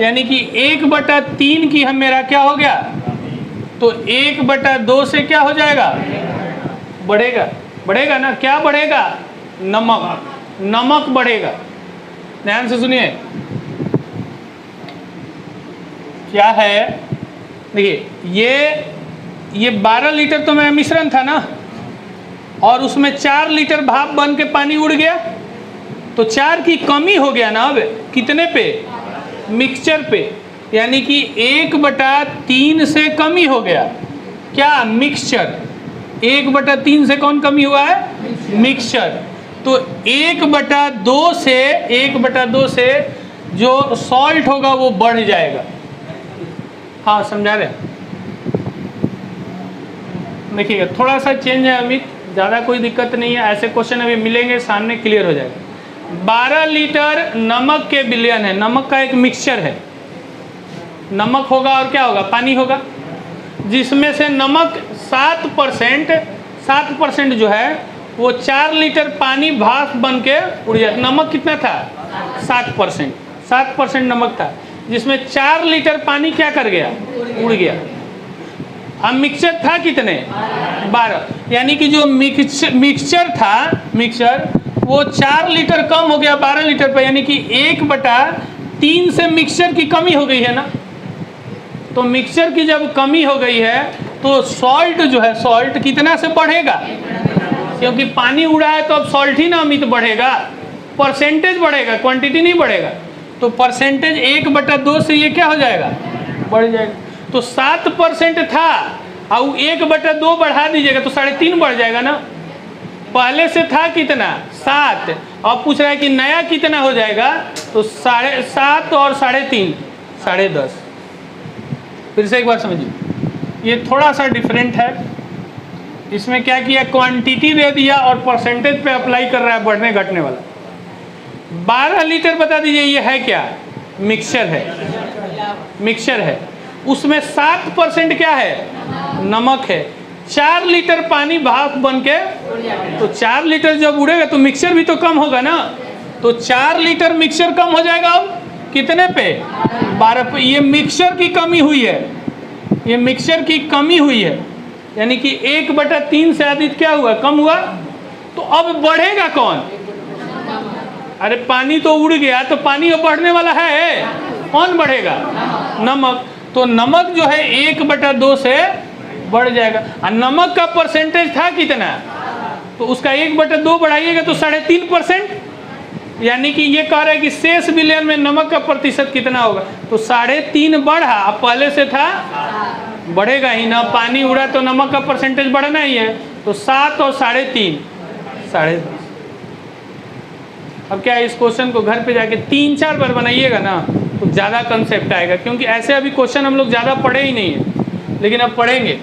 यानी कि 1/3 की हम मेरा क्या हो गया, तो 1/2 से क्या हो जाएगा, बढ़ेगा, बढ़ेगा ना, क्या बढ़ेगा, नमक, नमक बढ़ेगा। ध्यान से सुनिए क्या है, देखिए ये 12 लीटर तो मेरा मिश्रण था ना, और उसमें 4 लीटर भाप बन के पानी उड़ गया, तो 4 की कमी हो गया ना, अब कितने पे, मिक्सचर पे, यानी कि 1/3 से कमी हो गया, क्या, मिक्सचर, 1/3 से कौन कमी हुआ है, मिक्सचर, तो 1/2 से जो सॉल्ट होगा वो बढ़ जाएगा। हाँ समझा रहे, देखिएगा थोड़ा सा चेंज है अमित, ज़्यादा कोई दिक्कत नहीं है, ऐसे क्वेश्चन अभी मिलेंगे सामने, क्लियर हो जाएगा। 12 लीटर नमक के विलयन है, नमक का एक मिक्सचर है, नमक होगा और क्या होगा, पानी होगा, जिसमें से नमक 7% जो है वो 4 लीटर पानी भाप बन के उड़ जाता। नमक कितना था, 7% नमक था, जिसमें 4 लीटर पानी क्या कर गया, उड़ गया। अब मिक्सचर था कितने, 12, यानी कि जो मिक्सचर था, मिक्सचर वो 4 लीटर कम हो गया 12 लीटर पर, यानी कि 1/3 से मिक्सचर की कमी हो गई है ना। तो मिक्सचर की जब कमी हो गई है तो सॉल्ट जो है, सॉल्ट कितना से बढ़ेगा, क्योंकि पानी उड़ा है तो अब सॉल्ट ही ना अमित बढ़ेगा, परसेंटेज बढ़ेगा, क्वांटिटी नहीं बढ़ेगा। तो परसेंटेज 1/2 से ये क्या हो जाएगा, बढ़ जाएगा। तो 7% था, और 1/2 बढ़ा दीजिएगा तो 3.5 बढ़ जाएगा ना। पहले से था कितना, 7, अब पूछ रहा है कि नया कितना हो जाएगा, तो 7.5 और 3.5, 10.5। फिर से एक बार समझिए, ये थोड़ा सा डिफरेंट है, इसमें क्या किया, क्वांटिटी दे दिया और परसेंटेज पे अप्लाई कर रहा है बढ़ने घटने वाला। 12 लीटर बता दीजिए ये है क्या, मिक्सचर है, मिक्सचर है, उसमें 7% क्या है, नमक है, 4 लीटर पानी भाप बन के, तो 4 लीटर जब उड़ेगा तो मिक्सचर भी तो कम होगा ना, तो 4 लीटर मिक्सचर कम हो जाएगा, अब कितने पे, 12 पे। ये मिक्सचर की कमी हुई है, ये मिक्सचर की कमी हुई है, यानी कि 1/3 से अधिक क्या हुआ, कम हुआ। तो अब बढ़ेगा कौन, अरे पानी तो उड़ गया, तो पानी अब बढ़ने वाला है, कौन बढ़ेगा, नमक। तो नमक जो है 1/2 से बढ़ जाएगा, और नमक का परसेंटेज था कितना, तो उसका 1/2 बढ़ाइएगा तो 3.5%, यानी कि ये कह रहा है कि शेष विलयन में नमक का प्रतिशत कितना होगा, तो 3.5 बढ़ा, अब पहले से था, बढ़ेगा ही ना, पानी उड़ा तो नमक का परसेंटेज बढ़ना ही है, तो 7 और 3.5, 10.5। अब क्या है, इस क्वेश्चन को घर पे जाके 3-4 बार बनाइएगा ना तो ज़्यादा कंसेप्ट आएगा, क्योंकि ऐसे अभी क्वेश्चन हम लोग ज़्यादा पढ़े ही नहीं है, लेकिन अब पढ़ेंगे।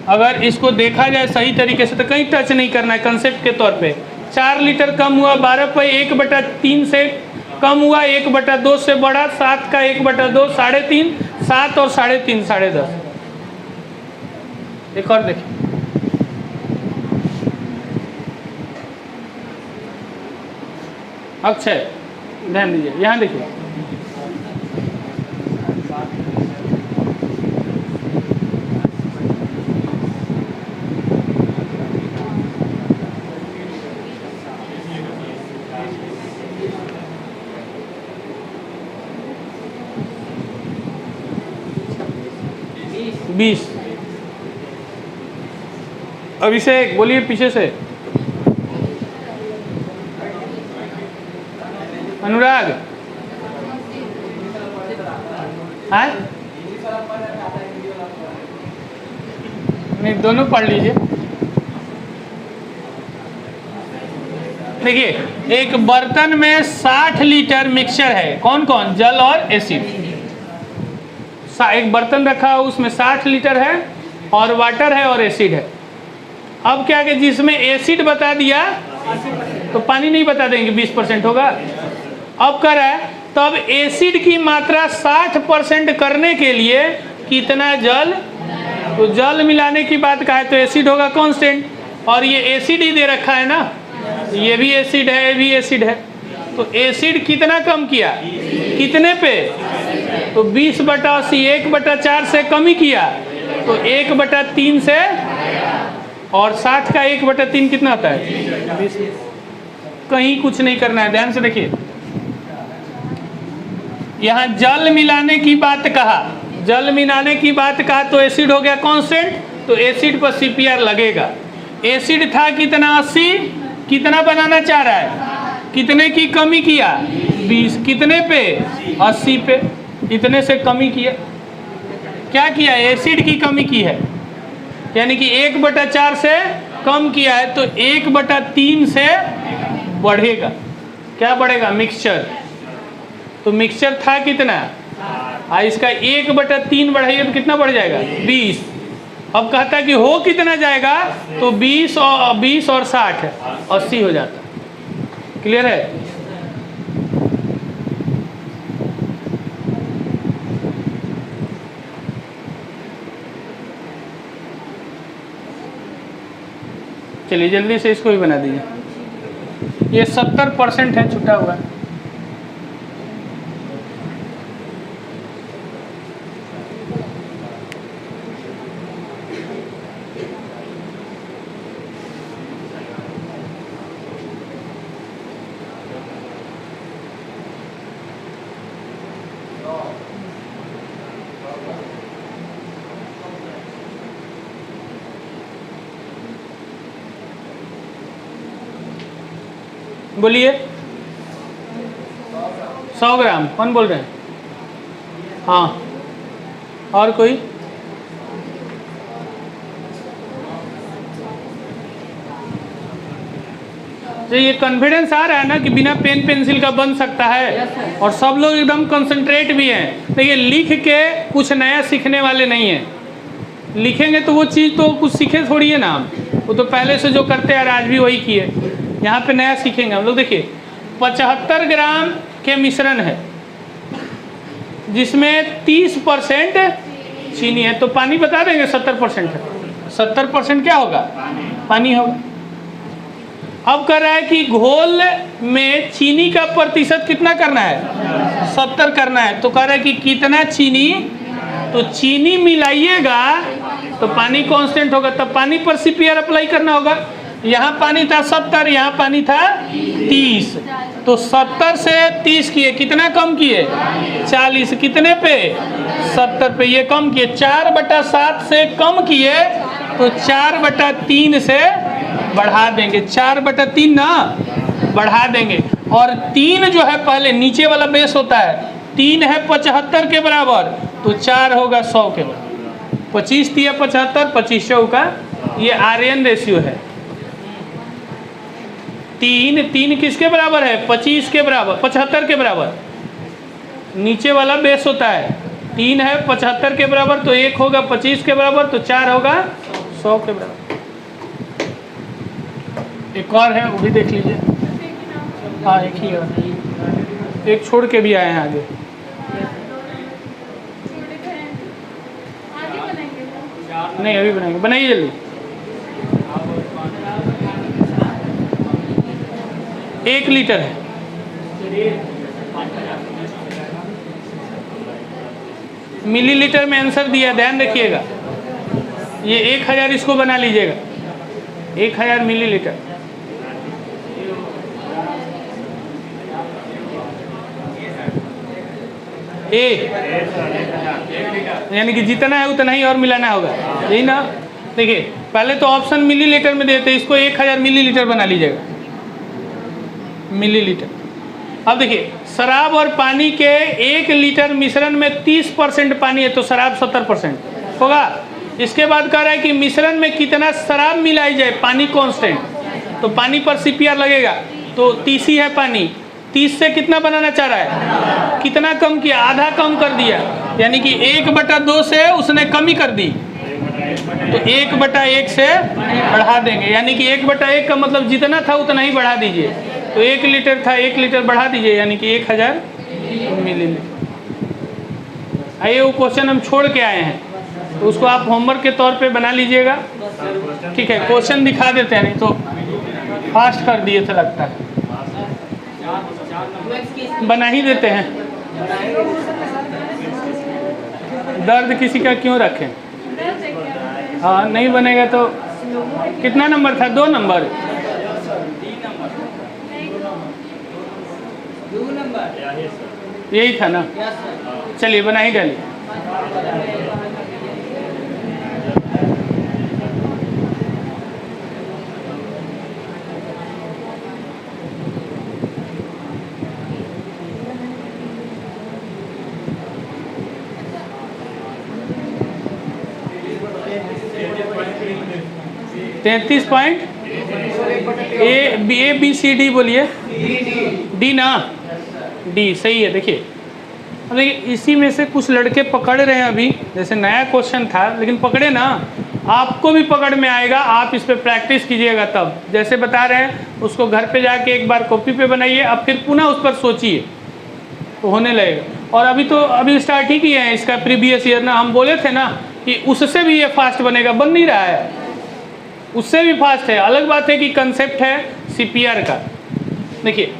अगर इसको देखा जाए सही तरीके से तो कहीं टच नहीं करना है कंसेप्ट के तौर पे। 4 लीटर कम हुआ 12 पे, 1/3 से कम हुआ, 1/2 से बढ़ा, 7 का 1/2, 3.5, 7 और 3.5, 10.5। एक और देखिए, अक्षय ध्यान दीजिए, यहाँ देखिए, बीस। अभिषेक बोलिए पीछे से, अनुराग, हाँ नहीं, दोनों पढ़ लीजिए। देखिए, एक बर्तन में 60 लीटर मिक्सचर है, कौन कौन, जल और एसिड। एक बर्तन रखा है, उसमें 60 लीटर है और वाटर है और एसिड है। अब क्या कि जिसमें एसिड बता दिया तो पानी नहीं बता देंगे 20% होगा। अब कह रहा है तब एसिड की मात्रा 60% करने के लिए कितना जल, तो जल मिलाने की बात कहा है तो एसिड होगा कांस्टेंट, और ये एसिड ही दे रखा है ना, ये भी एसिड है, ये भी एसिड है, तो एसिड कितना कम किया, कितने पे, तो 20/80 1/4 से कम ही किया, तो 1/3 से, और 60 का 1/3 कितना होता है 20। कहीं कुछ नहीं करना है, ध्यान से देखिए। यहाँ जल मिलाने की बात कहा, जल मिलाने की बात कहा तो एसिड हो गया कांस्टेंट, तो एसिड पर CPR लगेगा। एसिड था कितना 80, कितना बनाना चाह रहा है, कितने की कमी किया 20, कितने पे 80 पे, इतने से कमी किया, क्या किया एसिड की कमी की है, यानी कि 1/4 से कम किया है, तो 1/3 से बढ़ेगा, क्या बढ़ेगा मिक्सचर, तो मिक्सचर था कितना, इसका 1/3 बढ़ाइए तो कितना बढ़ जाएगा 20। अब कहता है कि हो कितना जाएगा, तो 20 और 60 80 हो जाता। क्लियर है। चलिए जल्दी से इसको भी बना दीजिए। ये 70% है छुटा हुआ। बोलिए 100 ग्राम, कौन बोल रहे हैं, हाँ और कोई, तो ये कॉन्फिडेंस आ रहा है ना कि बिना पेन पेंसिल का बन सकता है, और सब लोग एकदम कंसंट्रेट भी हैं। देखिए लिख के कुछ नया सीखने वाले नहीं हैं, लिखेंगे तो वो चीज़ तो कुछ सीखे थोड़ी है ना, वो तो पहले से जो करते हैं आज भी वही किए, यहाँ पे नया सीखेंगे हम लोग। देखिए 75 ग्राम के मिश्रण है जिसमें 30% चीनी है, तो पानी बता देंगे 70% है, 70% क्या होगा पानी होगा। अब कह रहा है कि घोल में चीनी का प्रतिशत कितना करना है 70 करना है, तो कह रहा है कि कितना चीनी, तो चीनी मिलाइएगा तो पानी कांस्टेंट होगा, तब पानी पर CPR अप्लाई करना होगा। यहाँ पानी था 70, यहाँ पानी था 30, तो 70 से 30 किए, कितना कम किए 40, कितने पे 70 पे, ये कम किए, 4/7 से कम किए तो 4/3 से बढ़ा देंगे, 4/3 ना बढ़ा देंगे। और 3 जो है पहले नीचे वाला बेस होता है, 3 है 75 के बराबर, तो 4 होगा 100 के बराबर, 25 दिया 75, 25 का ये RN रेशियो है। 3 किसके बराबर है 25 के बराबर, 75 के बराबर, नीचे वाला बेस होता है, 3 है 75 के बराबर, तो 1 होगा 25 के बराबर, तो 4 होगा 100 के बराबर। एक और है वो भी देख लीजिए, हाँ एक ही है, एक छोड़ के भी आए हैं आगे। नहीं अभी बनाएंगे, बनाइए जल्दी। 1 लीटर है, मिलीलीटर में आंसर दिया, ध्यान रखिएगा। ये 1000 इसको बना लीजिएगा, 1000 मिलीलीटर। यानी कि जितना है उतना ही और मिलाना होगा, यही ना। देखिए पहले तो ऑप्शन मिलीलीटर में देते, इसको 1000 मिलीलीटर बना लीजिएगा, मिलीलीटर। अब देखिए शराब और पानी के 1 लीटर मिश्रण में 30% पानी है, तो शराब 70% होगा। इसके बाद कह रहा है कि मिश्रण में कितना शराब मिलाई जाए, पानी कांस्टेंट, तो पानी पर CPR लगेगा, तो 30 ही है पानी, 30 से कितना बनाना चाह रहा है, कितना कम किया, आधा कम कर दिया, यानी कि 1/2 से उसने कमी कर दी, तो 1/1 से बढ़ा देंगे, यानी कि 1/1 का मतलब जितना था उतना ही बढ़ा दीजिए। तो 1 लीटर था, 1 लीटर बढ़ा दीजिए, यानी कि 1000 मिलीलीटर। आइए वो क्वेश्चन हम छोड़ के आए हैं, तो उसको आप होमवर्क के तौर पे बना लीजिएगा। ठीक है, क्वेश्चन दिखा देते हैं, नहीं तो फास्ट कर दिए थे लगता है। बना ही देते हैं। दर्द किसी का क्यों रखें? हाँ, नहीं बनेगा तो कितना नंबर था? 2 नंबर। यही था ना? चलिए बना ही डालिए। तैंतीस point A B C D बोलिए। डी ना? डी सही है। देखिए अब देखिए, इसी में से कुछ लड़के पकड़ रहे हैं अभी, जैसे नया क्वेश्चन था लेकिन पकड़े ना, आपको भी पकड़ में आएगा। आप इस पे प्रैक्टिस कीजिएगा, तब जैसे बता रहे हैं उसको घर पे जाके एक बार कॉपी पे बनाइए, अब फिर पुनः उस पर सोचिए, तो होने लगेगा। और अभी स्टार्ट ही किए हैं इसका प्रीवियस ईयर ना। हम बोले थे ना कि उससे भी ये फास्ट बनेगा, बन नहीं रहा है, उससे भी फास्ट है। अलग बात है कि कंसेप्ट है CPR का। देखिए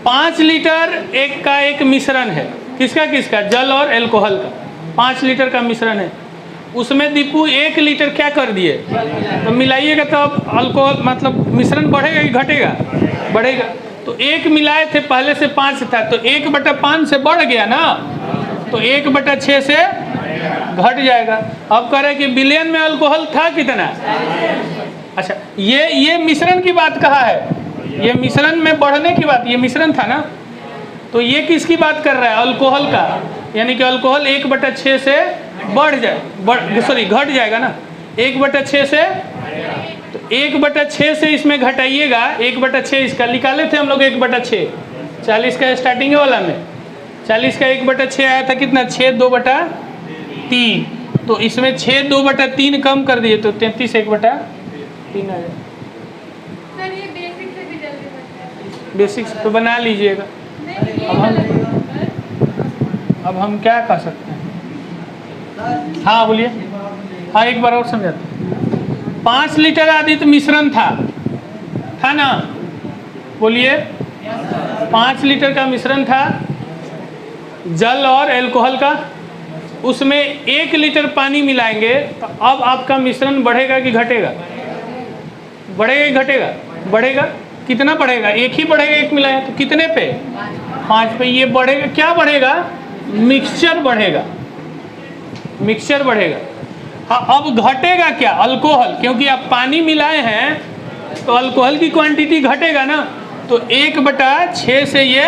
5 लीटर का एक मिश्रण है, किसका? जल और अल्कोहल का 5 लीटर का मिश्रण है। उसमें दीपू 1 लीटर क्या कर दिए? तो मिलाइएगा तो अब अल्कोहल मतलब मिश्रण बढ़ेगा कि घटेगा? बढ़ेगा। तो 1 मिलाए थे, पहले से 5 था, तो 1/5 से बढ़ गया ना, तो 1/6 से घट जाएगा। अब कह रहे हैं कि बिलियन में अल्कोहल था कितना? अच्छा, ये मिश्रण की बात कहा है, ये मिश्रण में बढ़ने की बात, ये मिश्रण था ना, तो ये किसकी बात कर रहा है? अल्कोहल का, यानी कि अल्कोहल 1/6 से घट जाएगा ना, 1/6 से। तो 1/6 से इसमें घटाइएगा, 1/6 इसका निकाले थे हम लोग, 1/6 40 का स्टार्टिंग वाला में 40 का 1/6 आया था कितना? 6 2/3। तो इसमें 6 2/3 कम कर दिए तो 33 1/3 आ जाए। सर ये बेसिक से भी जल्दी बनता है। बेसिक्स तो बना लीजिएगा। नहीं, ये अब हम क्या कर सकते हैं? हाँ बोलिए। हाँ एक बार और समझाते हैं। 5 लीटर आदित मिश्रण था ना? बोलिए। 5 लीटर का मिश्रण था जल और अल्कोहल का, उसमें 1 लीटर पानी मिलाएंगे, तो अब आपका मिश्रण बढ़ेगा कि घटेगा? बढ़ेगा कि घटेगा? बढ़ेगा। कितना बढ़ेगा? 1 ही बढ़ेगा, 1 मिलाया तो कितने पे? 5 पे। ये बढ़ेगा, क्या बढ़ेगा? मिक्सचर बढ़ेगा, मिक्सचर बढ़ेगा। हाँ, अब घटेगा क्या? अल्कोहल, क्योंकि आप पानी मिलाए हैं तो अल्कोहल की क्वांटिटी घटेगा ना, तो 1/6 से ये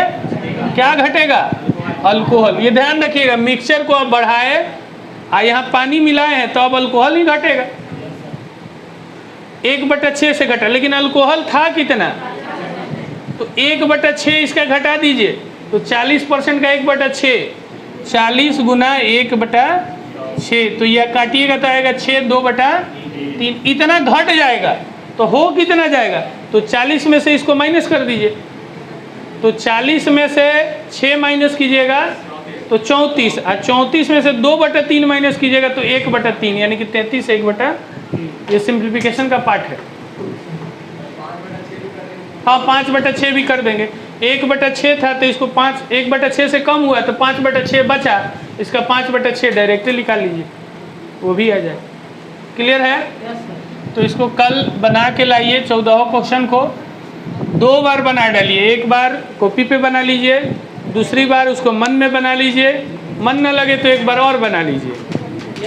क्या घटेगा? अल्कोहल। ये ध्यान रखिएगा, मिक्सचर को आप बढ़ाए यहाँ पानी मिलाए हैं तो अब अल्कोहल ही घटेगा, 1/6 से घटा। लेकिन अल्कोहल था कितना? तो 1/6 इसका घटा दीजिए, तो 40% का 1/6, 40 गुना 1/6, तो यह काटिएगा तो आएगा 6 2/3, इतना घट जाएगा। तो हो कितना जाएगा? तो 40 में से इसको माइनस कर दीजिए, तो 40 में से 6 माइनस कीजिएगा तो 34, और 34 में से 2/3 माइनस कीजिएगा तो 1/3, यानी कि 33 1/, ये सिंप्लीफिकेशन का पार्ट है। हाँ 5/6 भी कर देंगे। 1/6 था तो इसको 1/6 से कम हुआ तो 5/6 बचा, इसका 5/6 डायरेक्टली निकाल लीजिए, वो भी आ जाए। क्लियर है? तो इसको कल बना के लाइए 14 क्वेश्चन को, 2 बार बना डालिए, एक बार कॉपी पे बना लीजिए, दूसरी बार उसको मन में बना लीजिए, मन न लगे तो एक बार और बना लीजिए।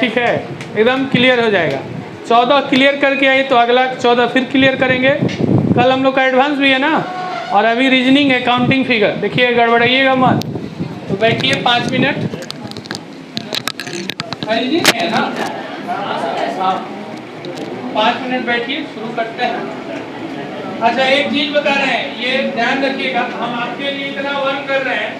ठीक है, एकदम क्लियर हो जाएगा। 14 क्लियर करके आइए तो अगला 14 फिर क्लियर करेंगे। कल हम लोग का एडवांस भी है ना, और अभी रीजनिंग है, काउंटिंग फिगर। देखिए गड़बड़ाइएगा मत, तो बैठिए 5 मिनट। रीजनिंग है ना? हाँ 5 मिनट बैठिए, शुरू करते हैं। अच्छा एक चीज बता रहे हैं, ये ध्यान रखिएगा, हम आपके लिए इतना वर्क कर रहे हैं